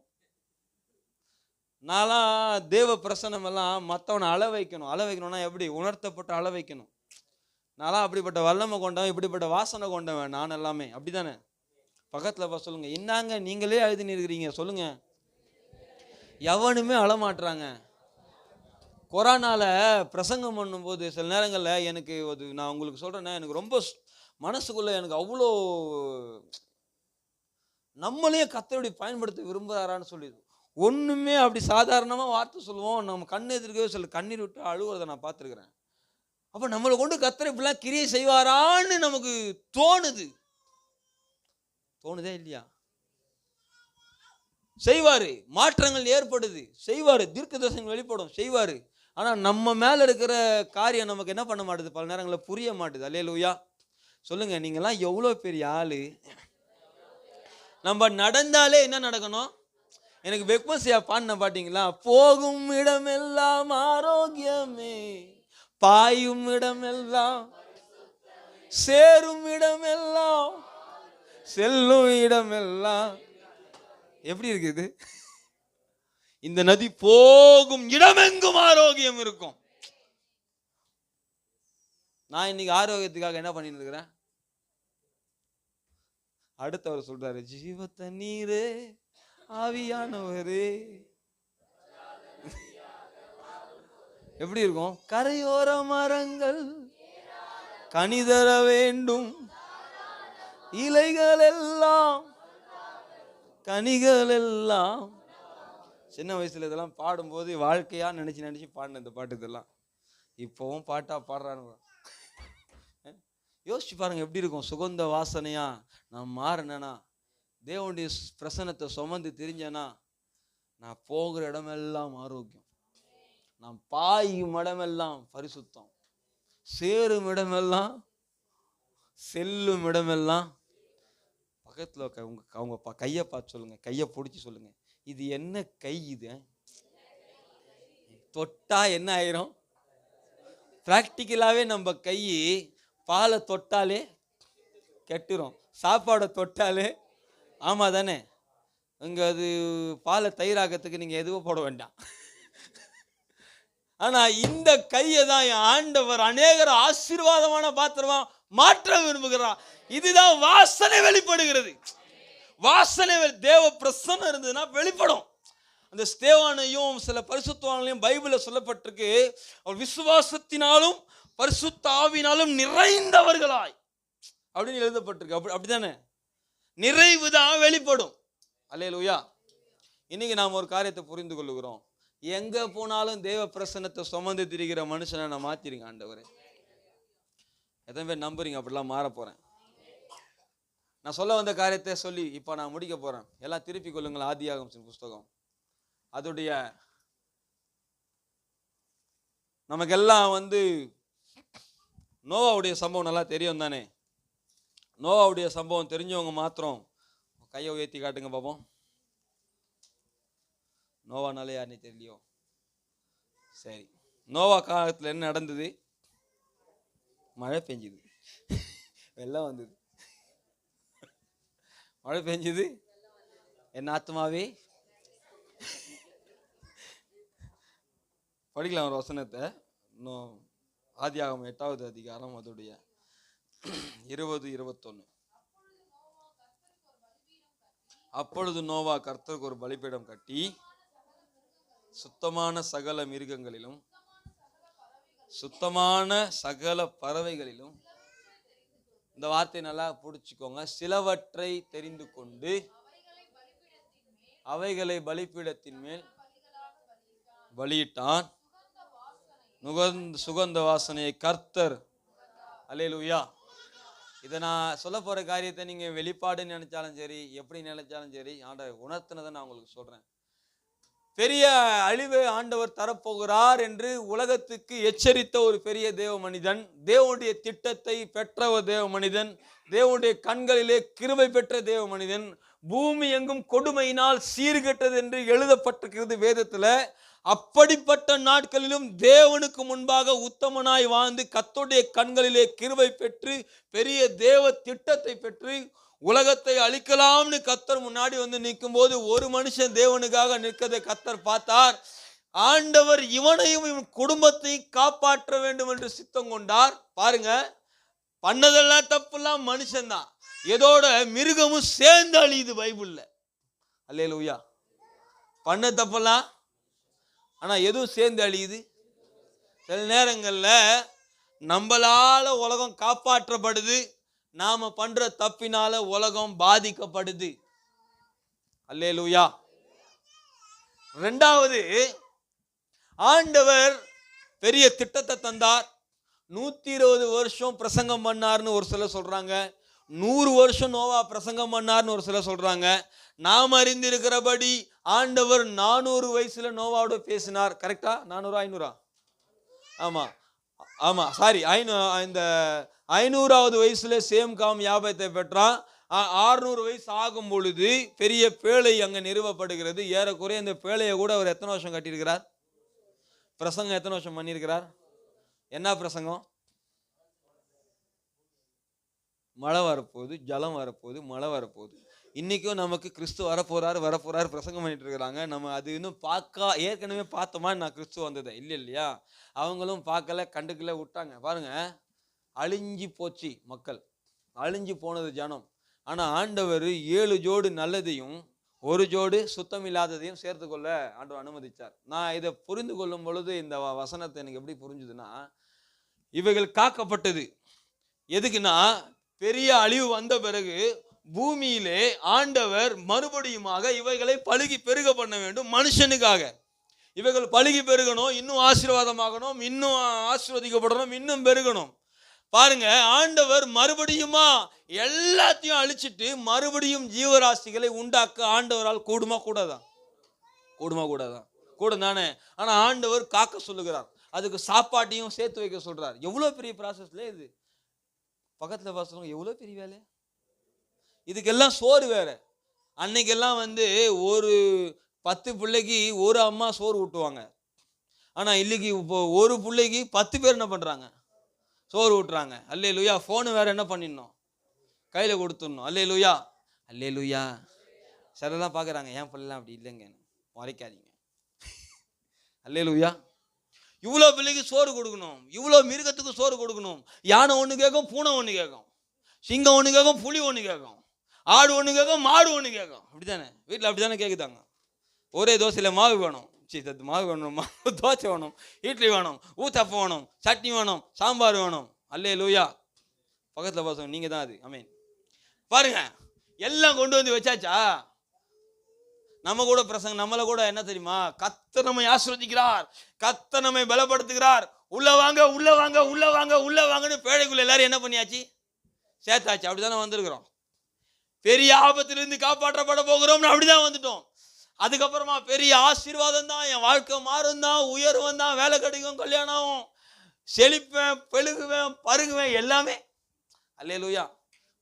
நான்லாம் தேவ பிரசனம் எல்லாம் மற்றவனை அள வைக்கணும். அள வைக்கணும்னா எப்படி? உணர்த்தப்பட்டு அள வைக்கணும். நான்லாம் அப்படிப்பட்ட வல்லமை கொண்டவன், இப்படிப்பட்ட வாசனை கொண்டவன். நான் எல்லாமே அப்படித்தானே. பக்கத்துல சொல்லுங்க, என்னங்க நீங்களே அழுதுன்னு இருக்கிறீங்க சொல்லுங்க. எவனுமே அழமாட்டுறாங்க. கொரோனால பிரசங்கம் பண்ணும்போது சில நேரங்களில் எனக்கு நான் உங்களுக்கு சொல்றேன்னா, எனக்கு ரொம்ப மனசுக்குள்ள எனக்கு அவ்வளோ நம்மளே கர்த்தரை பயன்படுத்த விரும்புகிறாரான்னு சொல்லி ஒன்றுமே அப்படி சாதாரணமாக வார்த்தை சொல்லுவோம், நம்ம கண்ணு எதிர்க்கவே சில கண்ணீர் விட்டு அழுவுறதை நான் பார்த்துருக்குறேன். அப்போ நம்மளை கொண்டு கர்த்தர் இப்படிலாம் கிரியை செய்வாரான்னு நமக்கு தோணுது. தோணுதே இல்லையா? செய்வாரு, மாற்றங்கள் ஏற்படுது, செய்வாரு, தீர்க்கதரிசனம் வெளிப்படும், செய்வாரு. ஆனால் நம்ம மேலே இருக்கிற காரியம் நமக்கு என்ன பண்ண மாட்டுது, பல நேரங்களில் புரிய மாட்டுது. அல்லேலூயா சொல்லுங்க. நீங்கள்லாம் எவ்வளோ பெரிய ஆளு. நம்ம நடந்தாலே என்ன நடக்கணும்? எனக்கு பெக்மசியா பாடின பாட்டீங்களா, போகும் இடமெல்லாம் ஆரோக்கியமே, பாயும் இடமெல்லாம், சேரும் இடமெல்லாம், செல்லும் இடமெல்லாம். எப்படி இருக்குது? இந்த நதி போகும் இடமெங்கும் ஆரோக்கியம் இருக்கும். நான் இன்னைக்கு ஆரோக்கியத்துக்காக என்ன பண்ணிட்டு இருக்கிறேன்? அடுத்தவர் சொல்றாரு, ஜீவ தண்ணீரே ஆவியானவரே. எப்படி இருக்கும்? கரையோர மரங்கள் கனிதர வேண்டும், இலைகள் எல்லாம் கனிகள் எல்லாம். சின்ன வயசுல இதெல்லாம் பாடும்போது வாழ்க்கையா நினைச்சு நினைச்சு பாடின இந்த பாட்டு இதெல்லாம் இப்பவும் பாட்டா பாடுறானுங்க. யோசிச்சு பாருங்க எப்படி இருக்கும்? சுகந்த வாசனையா நான் மாறினேனா, தேவனுடைய பிரசன்னத்தை சுமந்து தெரிஞ்சேனா, நான் போகிற இடமெல்லாம் ஆரோக்கியம். நாம் பாயும் இடமெல்லாம் பரிசுத்தம், சேரும் இடமெல்லாம், செல்லும் இடமெல்லாம். பக்கத்தில் அவங்க கையை பார்த்து சொல்லுங்க, கையை பிடிச்சி சொல்லுங்க, இது என்ன கை? இது தொட்டா என்ன ஆயிரும்? பிராக்டிக்கலாவே நம்ம கை பாலை தொட்டாலே கெட்டுரும், சாப்பாடை தொட்டாலே. ஆமா தானே? இங்க அது பாலை தயிராக்கிறதுக்கு நீங்க எதுவும் போட வேண்டாம். ஆனா இந்த கையை தான் என் ஆண்டவர் அநேகர் ஆசீர்வாதமான பாத்திரமா மாற்ற விரும்புகிறார். இதுதான் வாசனை வெளிப்படுகிறது. வாசனை தேவ பிரசன்னம் இருந்ததுன்னா வெளிப்படும். அந்த ஸ்தேவானையும் சில பரிசுத்தவான்களையும் பைபிளில் சொல்லப்பட்டிருக்கு, அவர் விசுவாசத்தினாலும் பரிசுத்த ஆவியினாலும் நிறைந்தவர்களாய் அப்படின்னு எழுதப்பட்டிருக்கு. அப்படித்தானே? நிறைவு தான் வெளிப்படும். அல்லேலூயா. இன்னைக்கு நாம் ஒரு காரியத்தை புரிந்து கொள்ளுகிறோம். எங்க போனாலும் தேவ பிரசன்னத்தை சுமந்து திரிகிற மனுஷனை நான் மாத்திருங்க ஆண்டவரே. எத்தனை பேர் நம்புறீங்க அப்படிலாம் மாற போறேன்? நான் சொல்ல வந்த காரியத்தை சொல்லி இப்ப நான் முடிக்க போறேன். எல்லாம் திருப்பி கொள்ளுங்கள் ஆதியாகமத்தின் புஸ்தகம். அதோடைய நமக்கெல்லாம் நோவாவுடைய சம்பவம் நல்லா தெரியும் தானே? நோவாவுடைய சம்பவம் தெரிஞ்சவங்க மாத்திரம் கையை உயர்த்தி காட்டுங்க பாப்போம். நோவானாலே யாருன்னு தெரியலையோ? சரி, நோவா காலத்தில் என்ன நடந்தது? மழை பெஞ்சுது, வெள்ளம் வந்தது. மழை பெஞ்சுது, என்ன ஆத்மாவே படிக்கலாம் ஒரு வசனத்தை. இன்னும் ஆதியாகமம் 8வது அதிகாரம் அதோடைய 20-21. அப்பொழுது நோவா கர்த்தருக்கு ஒரு பலிபீடம் கட்டி சுத்தமான சகல மிருகங்களிலும் சுத்தமான சகல பறவைகளிலும், இந்த வார்த்தை நல்லா பிடிச்சிக்கோங்க, சிலவற்றை தெரிந்து கொண்டு அவைகளை பலிபீடத்தின் மேல் பலியிட்டான். சுகந்த வாசனையை கர்த்தர். அல்லேலூயா. இதை நான் சொல்ல போற காரியத்தை நீங்க வெளிப்பாடுன்னு நினைச்சாலும் சரி, எப்படி நினைச்சாலும் சரி, ஆண்டவர் உணர்த்தினதை நான் உங்களுக்கு சொல்றேன். பெரிய அழிவை ஆண்டவர் தரப்போகிறார் என்று உலகத்துக்கு எச்சரித்த ஒரு பெரிய தேவ மனிதன், தேவனுடைய திட்டத்தை பெற்ற ஒரு தேவ மனிதன், தேவனுடைய கண்களிலே கிருபை பெற்ற தேவ மனிதன், பூமி எங்கும் கொடுமையினால் சீர்கெட்டது என்று எழுதப்பட்டிருக்கிறது வேதத்துல. அப்படிப்பட்ட நாட்களிலும் தேவனுக்கு முன்பாக உத்தமனாய் வாழ்ந்து கர்த்தருடைய கண்களிலே கிருபை பெற்று பெரிய தேவ திட்டத்தை பெற்று உலகத்தை அழிக்கலாம்னு கர்த்தர் முன்னாடி நிற்கும் போது ஒரு மனுஷன் தேவனுக்காக நிற்கதை கர்த்தர் பார்த்தார். ஆண்டவர் இவனையும் இவன் குடும்பத்தையும் காப்பாற்ற வேண்டும் என்று சித்தம் கொண்டார். பாருங்க, பண்ணதெல்லாம் தப்புலாம் மனுஷன்தான், எதோட மிருகமும் சேர்ந்து அழியுது பைபிள்ல. அல்லேலூயா. பண்ண தப்பெல்லாம் ஆனா எதுவும் சேர்ந்து அழியுது. சில நேரங்கள்ல நம்மளால உலகம் காப்பாற்றப்படுது, நாம பண்ற தப்பினால உலகம் பாதிக்கப்படுது. அல்லேலூயா. இரண்டாவது, ஆண்டவர் பெரிய திட்டத்தை தந்தார். 120 வருஷம் பிரசங்கம் பண்ணார்னு ஒரு சிலர் சொல்றாங்க, 100 வருஷம் நோவா பிரசங்கம் பண்ணார்னு ஒரு சிலர் சொல்றாங்க. நாம் அறிந்திருக்கிறபடி ஆண்டவர் 400 வயசுல நோவாவோட பேசினார். கரெக்டா? 400 500? ஆமா ஆமா, சாரி, இந்த 500வது வயசுல சேம் காம் யாபத்தை பெற்றான். 600 வயசு ஆகும் பொழுது பெரிய பேழை அங்க நிறுவப்படுகிறது. ஏறக்குறைய இந்த பேழையை கூட அவர் எத்தனை வருஷம் கட்டியிருக்கிறார்? பிரசங்கம் எத்தனை வருஷம் பண்ணியிருக்கிறார்? என்ன பிரசங்கம்? மழை வரப்போகுது, ஜலம் வரப்போகுது, மழை வரப்போகுது. இன்னைக்கும் நமக்கு கிறிஸ்து வரப்போறாரு பிரசங்கம் பண்ணிட்டு இருக்கிறாங்க. நம்ம அது இன்னும் ஏற்கனவே பார்த்தோமா நான் கிறிஸ்து வந்ததை? இல்லையா? அவங்களும் பார்க்கல, கண்டுக்கல, விட்டாங்க. பாருங்க, அழிஞ்சு போச்சு மக்கள், அழிஞ்சு போனது ஜனம். ஆனா ஆண்டவர் 7 ஜோடு நல்லதையும் 1 ஜோடு சுத்தம் இல்லாததையும் சேர்த்து கொள்ள ஆண்டவர் அனுமதிச்சார். நான் இதை புரிந்து கொள்ளும் பொழுது இந்த வசனத்தை எனக்கு எப்படி புரிஞ்சுதுன்னா, இவைகள் காக்கப்பட்டது எதுக்குன்னா, பெரிய அழிவு வந்த பிறகு பூமியிலே ஆண்டவர் மறுபடியுமாக இவைகளை பழுகி பெருக பண்ண வேண்டும் மனுஷனுக்காக. இவைகள் பழுகி பெருகணும், இன்னும் ஆசீர்வாதமாகணும், இன்னும் ஆசீர்வதிக்கப்படணும், இன்னும் பெருகணும். பாருங்க, ஆண்டவர் மறுபடியுமா எல்லாத்தையும் அழிச்சிட்டு மறுபடியும் ஜீவராசிகளை உண்டாக்க ஆண்டவரால் கூடுமா கூடாதான்? கூட தானே. ஆனா ஆண்டவர் காக்க சொல்லுகிறார், அதுக்கு சாப்பாட்டையும் சேர்த்து வைக்க சொல்றார். எவ்வளவு பெரிய ப்ராசஸ்ல இது. பக்கத்துல பார்த்து எவ்வளவு பெரிய வேலை. இதுக்கெல்லாம் சோறு வேற. அன்னைக்கெல்லாம் ஒரு 10 பிள்ளைக்கு ஒரு அம்மா சோறு ஊட்டுவாங்க. ஆனா இன்னைக்கு இப்போ ஒரு பிள்ளைக்கு 10 பேர் என்ன பண்றாங்க, சோறு ஊட்டுறாங்க. அல்லேலூயா. போன் வேற என்ன பண்ணிடணும், கையில கொடுத்துடணும். அல்லேலூயா, அல்லேலூயா. சிலர்லாம் பார்க்குறாங்க, என் பிள்ளைலாம் அப்படி இல்லைங்க, மறைக்காதீங்க. அல்லேலூயா. இவ்வளோ பிள்ளைக்கு சோறு கொடுக்கணும், இவ்வளோ மிருகத்துக்கு சோறு கொடுக்கணும். யானை ஒன்று கேட்கும், பூனை ஒன்று கேட்கும், சிங்கம் ஒன்று கேட்கும், புலி ஒன்று கேட்கும், ஆடு ஒன்று கேட்கும், மாடு ஒன்று கேட்கும். அப்படித்தானே வீட்டில் அப்படித்தானே கேட்குதாங்க. ஒரே தோசையில் மாவு வேணும், மாவு வேணும், தோசை வேணும், இட்லி வேணும், ஊத்தப்பம் வேணும், சட்னி வேணும், சாம்பார் வேணும். அல்லேலூயா. பக்கத்தில் பசங்க நீங்கள் தான் அது. ஆமென். பாருங்க, எல்லாம் கொண்டு வந்து வச்சாச்சா. நம்ம கூட பிரசங்க, நம்மளை கூட என்ன தெரியுமா, கர்த்தர் நம்மை ஆசீர்வதிக்கிறார், கர்த்தர் நம்மை பலப்படுத்துகிறார், உள்ள வாங்க உள்ள வாங்க உள்ள வாங்க உள்ள வாங்கன்னு பேழைக்குள்ள எல்லாரும் என்ன பண்ணியாச்சு, சேர்த்தாச்சு. அப்படித்தானே வந்திருக்கிறோம். பெரிய ஆபத்திலிருந்து காப்பாற்றப்பட போகிறோம்னு அப்படிதான் வந்துட்டோம். அதுக்கப்புறமா பெரிய ஆசீர்வாதம் தான், என் வாழ்க்கை மாறும் தான், உயர்வம் தான், வேலை கிடைக்கும், கல்யாணம் ஆகும், செழிப்பேன், பெருகுவேன், பருகுவேன், எல்லாமே. அல்லேலூயா.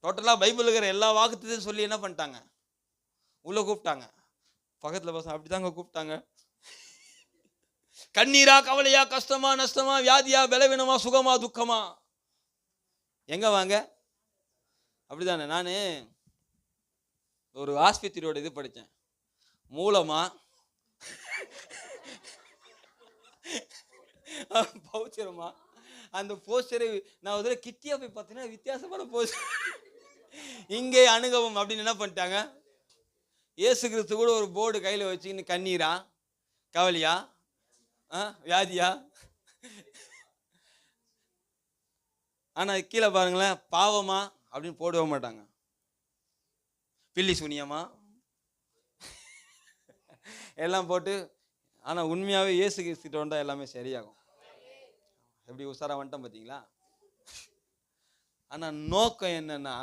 டோட்டலா பைபிள் இருக்கிற எல்லா வாக்குத்தையும் சொல்லி என்ன பண்ணிட்டாங்க, உள்ள கூப்பிட்டாங்க. பக்கத்துல பசங்க அப்படிதாங்க கூப்பிட்டாங்க. கண்ணீரா, கவலையா, கஷ்டமா, நஷ்டமா, வியாதியா, பலவீனமா, சுகமா, துக்கமா, எங்க வாங்க. அப்படிதானே. நான் ஒரு ஆஸ்பத்திரியோட இது படித்தேன், மூலமா பௌச்சரமா. அந்த போஸ்டரை நான் ஒரு கிட்டியா போய் பார்த்தீங்கன்னா வித்தியாசமான போஸ்டர். இங்கே அணுகவும் அப்படின்னு என்ன பண்ணிட்டாங்க, இயேசு கிறிஸ்து கூட ஒரு போர்டு கையில் வச்சுக்கின்னு கண்ணீரா, கவலையா, வியாதியா. ஆனால் கீழே பாருங்களேன், பாவமா அப்படின்னு போடவே மாட்டாங்க, பில்லி சூனியமா எல்லாம் போட்டு. ஆனால் உண்மையாகவே இயேசு கிறிஸ்துட்ட வந்தால் எல்லாமே சரியாகும். எப்படி உசாரா வந்துட்டோம் பார்த்தீங்களா. ஆனால் நோக்கம் என்னன்னா,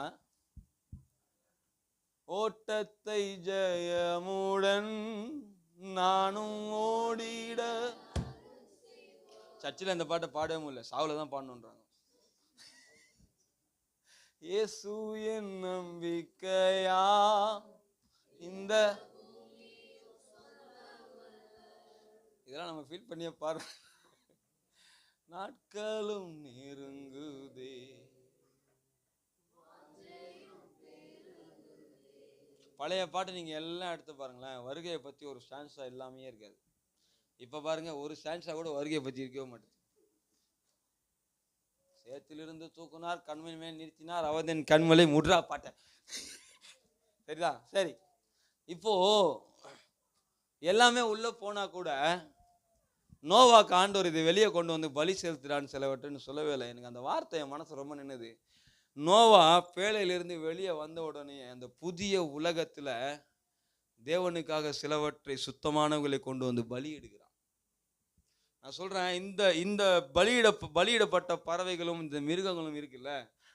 ஓட்டத்தை ஜெயமுடன் நானும் ஓடிட. சர்ச்சில் இந்த பாட்டை பாடவே முடியல, சாவுல தான் பாடணுன்றாங்க. இயேசு என் நம்பிக்கையா, இந்த இதெல்லாம் நம்ம ஃபீல் பண்ணிய பாரு. நாட்களும் நெருங்குதே, பழைய பாட்டு நீங்க எல்லாம் எடுத்து பாருங்களேன், வருகையை பத்தி ஒரு ஸ்டான்ஸா எல்லாமே இருக்காது. இப்ப பாருங்க, ஒரு ஸ்டான்ஸா கூட வருகையை பத்தி இருக்கவே மாட்டேது. சேத்திலிருந்து தூக்குனார், கண்மணி மேல் நிறுத்தினார், அவதன் கண்மலை முட்ரா பாட்ட. சரிதா? சரி, இப்போ எல்லாமே உள்ள போனா கூட நோவாக்கு ஆண்டவர் இதை வெளியே கொண்டு வந்து பலி செலுத்துறான்னு சிலவற்றுன்னு சொல்லவே இல்லை. எனக்கு அந்த வார்த்தை என் மனசு ரொம்ப நின்னுது. நோவா பேழையிலிருந்து வெளியே வந்த உடனே அந்த புதிய உலகத்துல தேவனுக்காக சிலவற்றை சுத்தமானவர்களை கொண்டு வந்து பலியிடுகிறான். நான் சொல்றேன், இந்த பலியிடப்பட்ட பறவைகளும் இந்த மிருகங்களும் இருக்குல்ல,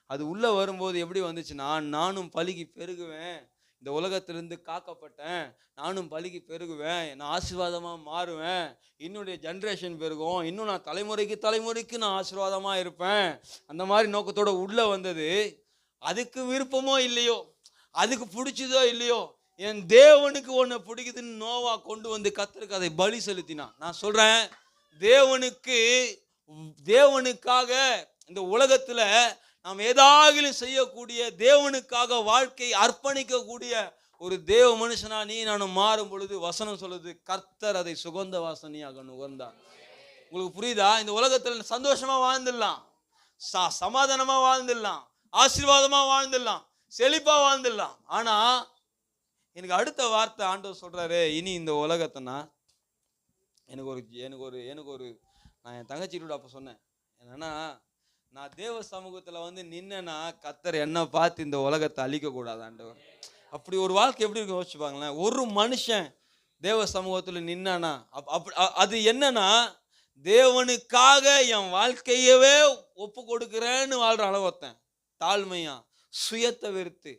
அது உள்ள வரும்போது எப்படி வந்துச்சுன்னா, நானும் பலிக்கு பெருகுவேன், இந்த உலகத்திலிருந்து காக்கப்பட்டேன், நானும் பலிக்கு பெருகுவேன், நான் ஆசீர்வாதமா மாறுவேன், என்னுடைய ஜென்ரேஷன் பெருகும், இன்னும் நான் தலைமுறைக்கு நான் ஆசீர்வாதமா இருப்பேன், அந்த மாதிரி நோக்கத்தோட உள்ள வந்தது. அதுக்கு விருப்பமோ இல்லையோ, அதுக்கு பிடிச்சதோ இல்லையோ, என் தேவனுக்கு ஒன்று பிடிக்குதுன்னு நோவா கொண்டு வந்து கர்த்தருக்கு அதை பலி செலுத்தினான். நான் சொல்றேன், தேவனுக்காக இந்த உலகத்துல நாம் ஏதாவது செய்யக்கூடிய, தேவனுக்காக வாழ்க்கை அர்ப்பணிக்கக்கூடிய ஒரு தேவ மனுஷனா நீ நானும் மாறும் பொழுது வசனம் சொல்லுது, கர்த்தர் அதை சுகந்த வாசனையாக நுகர்ந்தார். உங்களுக்கு புரியுதா? இந்த உலகத்துல சந்தோஷமா வாழ்ந்துடலாம், சமாதானமா வாழ்ந்துடலாம், ஆசீர்வாதமா வாழ்ந்துடலாம், செழிப்பா வாழ்ந்துடலாம். ஆனா எனக்கு அடுத்த வார்த்தை ஆண்டவர் சொல்றாரு, இனி இந்த உலகத்தைனா எனக்கு ஒரு நான் என் தங்கச்சியோட அப்ப சொன்னேன் என்னன்னா, நான் தேவ சமூகத்துல நின்னா கர்த்தர் என்ன பார்த்து இந்த உலகத்தை அழிக்க கூடாது ஆண்டவர். அப்படி ஒரு வாழ்க்கை எப்படி இருக்கு யோசிச்சு பாங்களேன். ஒரு மனுஷன் தேவ சமூகத்துல நின்னானா அது என்னன்னா, தேவனுக்காக என் வாழ்க்கையவே ஒப்பு கொடுக்கிறேன்னு வாழ்ற அளவத்தேன், தாழ்மையா, சுயத்தை வெறுத்து.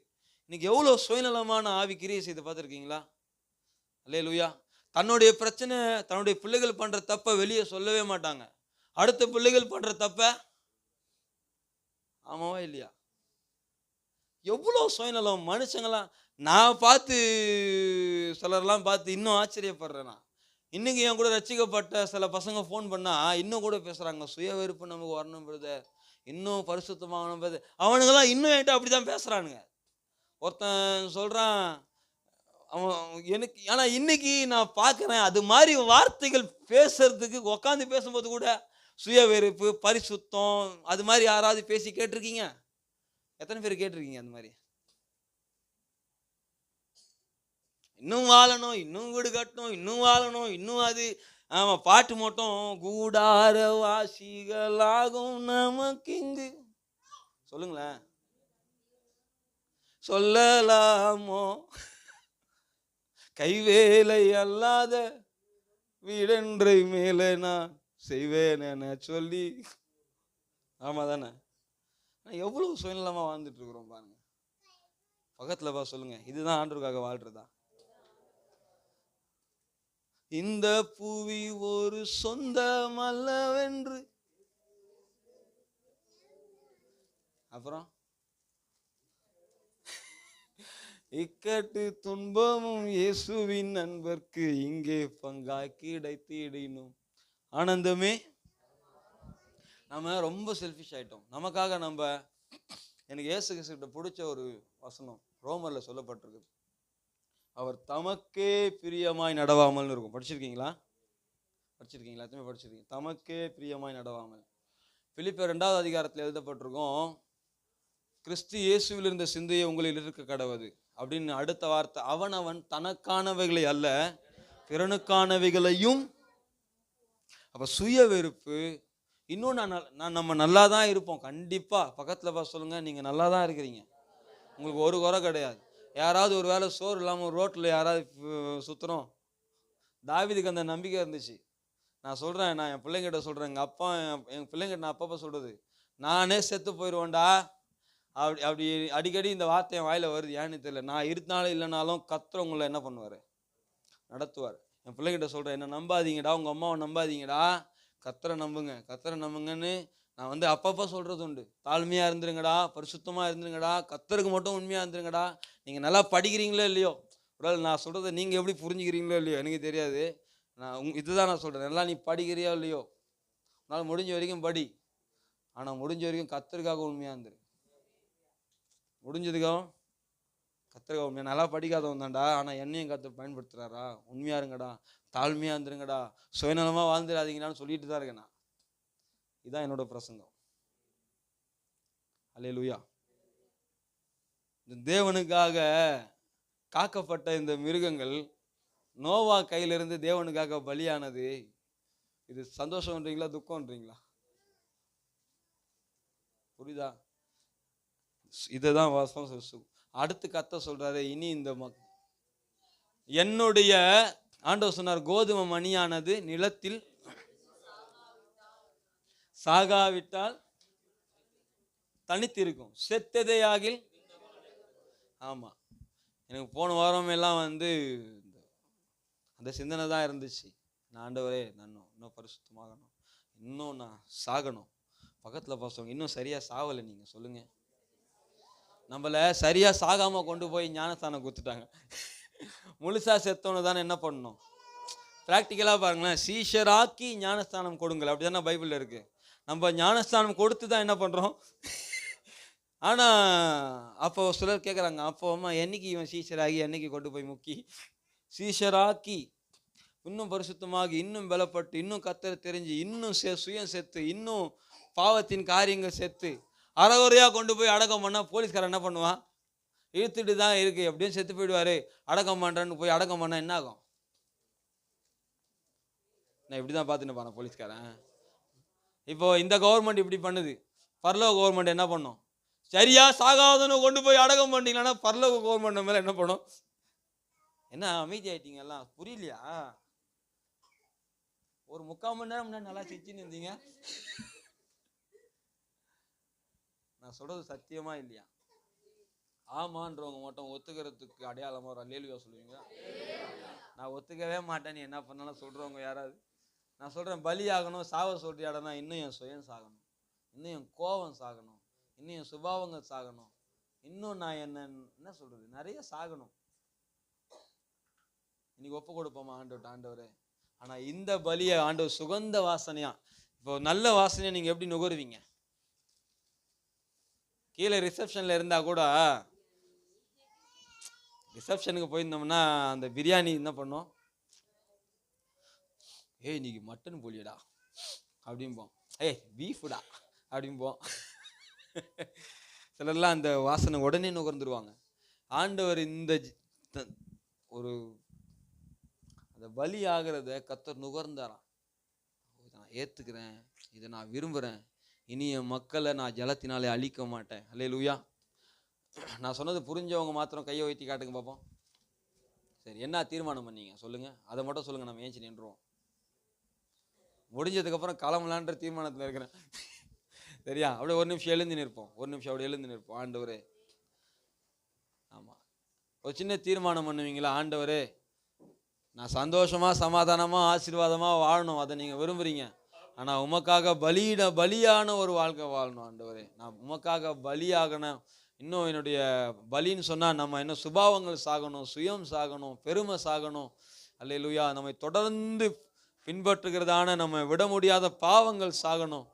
இன்னைக்கு எவ்வளவு சுயநலமான ஆவி கிரியை செய்து பார்த்துருக்கீங்களா? அல்லேலூயா. தன்னுடைய பிரச்சனை, தன்னுடைய பிள்ளைகள் பண்ற தப்ப வெளியே சொல்லவே மாட்டாங்க. அடுத்த பிள்ளைகள் பண்ற தப்ப, ஆமாவா இல்லையா? எவ்வளவு சுயநலம் மனுஷங்களாம். நான் பார்த்து சிலர்லாம் பார்த்து இன்னும் ஆச்சரியப்படுறேன். நான் இன்னைக்கு என் கூட ரட்சிக்கப்பட்ட சில பசங்க ஃபோன் பண்ணா இன்னும் கூட பேசுறாங்க, சுய வெறுப்பு நமக்கு வரணும் பிரதர், இன்னும் பரிசுத்தமாகணும் பிரதர். அவனுங்கெல்லாம் இன்னும் என்கிட்ட அப்படிதான் பேசுறானுங்க. ஒருத்தன் சொல்றான், அவன் எனக்கு, ஆனா இன்னைக்கு நான் பார்க்கிறேன் அது மாதிரி வார்த்தைகள் பேசுறதுக்கு உட்காந்து பேசும்போது கூட சுய வெறுப்பு, பரிசுத்தம், அது மாதிரி யாராவது பேசி கேட்டிருக்கீங்க? எத்தனை பேர் கேட்டிருக்கீங்க அந்த மாதிரி? இன்னும் வாழணும், இன்னும் வீடு கட்டணும், இன்னும் வாழணும், இன்னும் அது. ஆமா, பாட்டு மட்டும் கூடார வாசிகளாகும் நமக்கு இங்கு. சொல்லுங்களேன், சொல்லலாமோ கைவேலை அல்லாத வீடென்றை மேலே நான் செய்வேன் என சொல்லி. ஆமா தானே? எவ்வளவு சுயநலமா வாழ்ந்துட்டு இருக்கிறோம் பாருங்க. பக்கத்துல பா சொல்லுங்க, இதுதான் ஆண்டவருக்காக வாழ்றதா? இந்த புவி ஒரு சொந்தம் அல்லவென்று, அப்புறம் இக்கட்டு துன்பமும் இயேசுவின் நண்பர்க்கு இங்கே பங்காய் கிடைத்திடினும் ஆனந்தமே. நம்ம ரொம்ப செல்ஃபிஷ் ஆயிட்டோம். நமக்காக நம்ம, எனக்கு இயேசு கிறிஸ்துவிட்ட பிடிச்ச ஒரு வசனம் ரோமர்ல சொல்லப்பட்டிருக்கு. அவர் தமக்கே பிரியமாய் நடவாமல்னு இருக்கும். படிச்சிருக்கீங்களா? படிச்சிருக்கீங்களா? எத்தனை படிச்சிருக்கீங்க? தமக்கே பிரியமாய் நடவாமல். பிலிப்பியர் 2வது அதிகாரத்தில் எழுதப்பட்டிருக்கும், கிறிஸ்து இயேசுவில் இருந்த சிந்தையை உங்களில் இருக்க கடவது அப்படின்னு. அடுத்த வார்த்தை, அவன் தனக்கானவைகளை அல்ல பிறனுக்கானவைகளையும். அப்ப சுய வெறுப்பு. இன்னும் நம்ம நல்லா தான் இருப்போம் கண்டிப்பா. பக்கத்துல பார்த்து சொல்லுங்க, நீங்க நல்லா தான் இருக்கிறீங்க, உங்களுக்கு ஒரு குறை கிடையாது. யாராவது ஒரு வேளை சோறு இல்லாம ரோட்ல யாராவது சுத்துறோம். தாவீதுக்கு அந்த நம்பிக்கை இருந்துச்சு. நான் சொல்றேன், நான் என் பிள்ளைங்கிட்ட சொல்றேன், என் பிள்ளைங்கிட்ட நான் அப்பப்ப சொல்றது, நானே செத்து போயிடுவேன்டா அப்படி அடிக்கடி இந்த வார்த்தை என் வாயில வருது. ஏன்னு தெரியல. நான் இருந்தாலும் இல்லைனாலும் கர்த்தர் உங்களை என்ன பண்ணுவாரு? நடத்துவார். என் பிள்ளைகிட்ட சொல்றேன், என்ன நம்பாதீங்கடா, உங்க அம்மாவை நம்பாதீங்கடா, கர்த்தரை நம்புங்க, கர்த்தரை நம்புங்கன்னு நான் அப்பப்போ சொல்றது உண்டு. தாழ்மையா இருந்துருங்கடா, பரிசுத்தமா இருந்துருங்கடா, கர்த்தருக்கு மட்டும் உண்மையா இருந்துருங்கடா. நீங்க நல்லா படிக்கிறீங்களோ இல்லையோ, நான் சொல்றதை நீங்க எப்படி புரிஞ்சுக்கிறீங்களோ இல்லையோ எனக்கு தெரியாது. இதுதான் நான் சொல்றேன், நல்லா நீ படிக்கிறியோ இல்லையோ, உன்னால் முடிஞ்ச வரைக்கும் படி, ஆனா முடிஞ்ச வரைக்கும் கர்த்தருக்காக உண்மையா இருந்துரு. முடிஞ்சதுக்காக கர்த்தருக்காக உண்மையா. நல்லா படிக்காதவன் தான்டா, ஆனா என்னையும் கர்த்தர் பயன்படுத்துறாரா, உண்மையா இருங்கடா, தாழ்மையா இருந்துருங்கடா, சுயநலமா வாழ்ந்துடாதீங்கடான்னு சொல்லிட்டு தான் இருக்கேன் நான். இதான் என்னோட பிரசங்கம். அல்லேலூயா. இந்த தேவனுக்காக காக்கப்பட்ட இந்த மிருகங்கள் நோவா கையிலிருந்து தேவனுக்காக பலியானது. இது சந்தோஷம்ன்றீங்களா துக்கம்ன்றீங்களா? புரியுதா? இதுதான் வாசம். அடுத்து கர்த்தர் சொல்றாரு, இனி இந்த என்னுடைய ஆண்டவர் சொன்னார், கோதுமை மணியானது நிலத்தில் சாகாவிட்டால் தனித்திருக்கும், செத்ததே ஆகில். ஆமா, எனக்கு போன வாரம் எல்லாம் அந்த சிந்தனை தான் இருந்துச்சு. நான் ஆண்டவரே, நான் இன்னும் பரிசுத்தமாகணும், இன்னும் நான் சாகணும். பக்கத்துல பசங்க இன்னும் சரியா சாவலை, நீங்க சொல்லுங்க. நம்மள சரியா சாகாம கொண்டு போய் ஞானஸ்தானம் கொடுத்துட்டாங்க. முழுசா செத்தவனு தானே என்ன பண்ணணும்? பிராக்டிக்கலா பாருங்களேன், சீஷராக்கி ஞானஸ்தானம் கொடுங்கள், அப்படிதானே பைபிள்ல இருக்கு. நம்ம ஞானஸ்தானம் கொடுத்து தான் என்ன பண்றோம். ஆனா அப்போ சிலர் கேட்குறாங்க, அப்போ அம்மா என்னைக்கு இவன் சீஷராகி என்னைக்கு கொண்டு போய் முக்கி சீஷராக்கி இன்னும் பரிசுத்தமாகி இன்னும் பலப்பட்டு இன்னும் கர்த்தரை தெரிஞ்சு இன்னும் சுயம் செத்து இன்னும் பாவத்தின் காரியங்கள் செத்து அறகுறையா கொண்டு போய் அடக்கம் பண்ணா போலீஸ்காரன் என்ன பண்ணுவான்? இழுத்துட்டு தான் இருக்கு, எப்படியும் செத்து போயிடுவாரு, அடக்கம் பண்றேன்னு போய் அடக்கம் பண்ணா என்ன ஆகும்? நான் இப்படிதான் பார்த்துன்னு போனேன் போலீஸ்காரன். இப்போ இந்த கவர்மெண்ட் இப்படி பண்ணுது, பரலோக கவர்மெண்ட் என்ன பண்ணும்? சரியா சாகாதன்னு கொண்டு போய் அடக்கம் பண்ணிட்டீங்கன்னா பரலோக கவர்மெண்ட் மேல என்ன பண்ணும்? என்ன அமைதி ஆயிட்டீங்க எல்லாம்? புரியலையா? ஒரு 3/4 மணி நேரம் முன்னாடி நல்லா சிரிச்சுன்னு இருந்தீங்க. நான் சொல்றது சத்தியமா இல்லையா? ஆமான்றவங்க மட்டும் ஒத்துக்கிறதுக்கு அடையாளமா ஒரு அல்லேலூயா சொல்லுவீங்க. நான் ஒத்துக்கவே மாட்டேன், நீ என்ன பண்ணாலும் சொல்றவங்க யாராவது? நான் சொல்றேன், பலி ஆகணும், சாவ சொல்றியாடனா, இன்னும் என் சுயம் சாகணும், இன்னும் என் கோபம் சாகணும், இன்னும் என் சுபாவங்கள் சாகணும், இன்னும் நான் என்ன சொல்றது, நிறைய சாகணும். இன்னைக்கு ஒப்பு கொடுப்போமா ஆண்டவரே? ஆனா இந்த பலியை ஆண்டவர் சுகந்த வாசனையா, இப்போ நல்ல வாசனையா நீங்க எப்படி நுகருவீங்க? கீழே ரிசப்ஷன்ல இருந்தா கூட, ரிசப்ஷனுக்கு போயிருந்தோம்னா அந்த பிரியாணி என்ன பண்ணோம், ஏய் இன்னைக்கு மட்டன் போலியடா அப்படிம்போம், ஏய் பீஃபுடா அப்படிம்போம். சிலர்லாம் அந்த வாசனை உடனே நுகர்ந்துருவாங்க. ஆண்டவர் இந்த ஒரு அந்த பலி ஆகிறத கர்த்தர் நுகர்ந்தாராம். நான் ஏத்துக்கிறேன், இதை நான் விரும்புறேன், இனி என் மக்களை நான் ஜலத்தினாலே அழிக்க மாட்டேன். அல்லேலூயா. நான் சொன்னது புரிஞ்சவங்க மாத்திரம் கையை வைத்தி காட்டுங்க பார்ப்போம். சரி, என்ன தீர்மானம் பண்ணீங்க சொல்லுங்க, அதை மட்டும் சொல்லுங்க, நம்ம ஏஞ்சி நின்றுவோம். முடிஞ்சதுக்கு அப்புறம் கிளம்பலான்ற தீர்மானத்தில் இருக்கிறேன். சரியா? அப்படியே ஒரு நிமிஷம் எழுந்து நிற்போம், ஒரு நிமிஷம் அப்படியே எழுந்து நிற்போம். ஆண்டவரே, ஆமா, ஒரு சின்ன தீர்மானம் பண்ணுவீங்களா? ஆண்டவரே, நான் சந்தோஷமா சமாதானமா ஆசீர்வாதமா வாழணும், அதை நீங்க விரும்புறீங்க. ஆனா உமக்காக பலியான ஒரு வாழ்க்கை வாழணும். ஆண்டவரே, நான் உமக்காக பலியாகணும். இன்னும் என்னுடைய பலின்னு சொன்னா நம்ம இன்னும் சுபாவங்கள் சாகணும், சுயம் சாகணும், பெருமை சாகணும். அல்லேலூயா. நம்மை தொடர்ந்து பின்பற்றுகிறதான நம்ம விட முடியாத பாவங்கள் சாகணும்.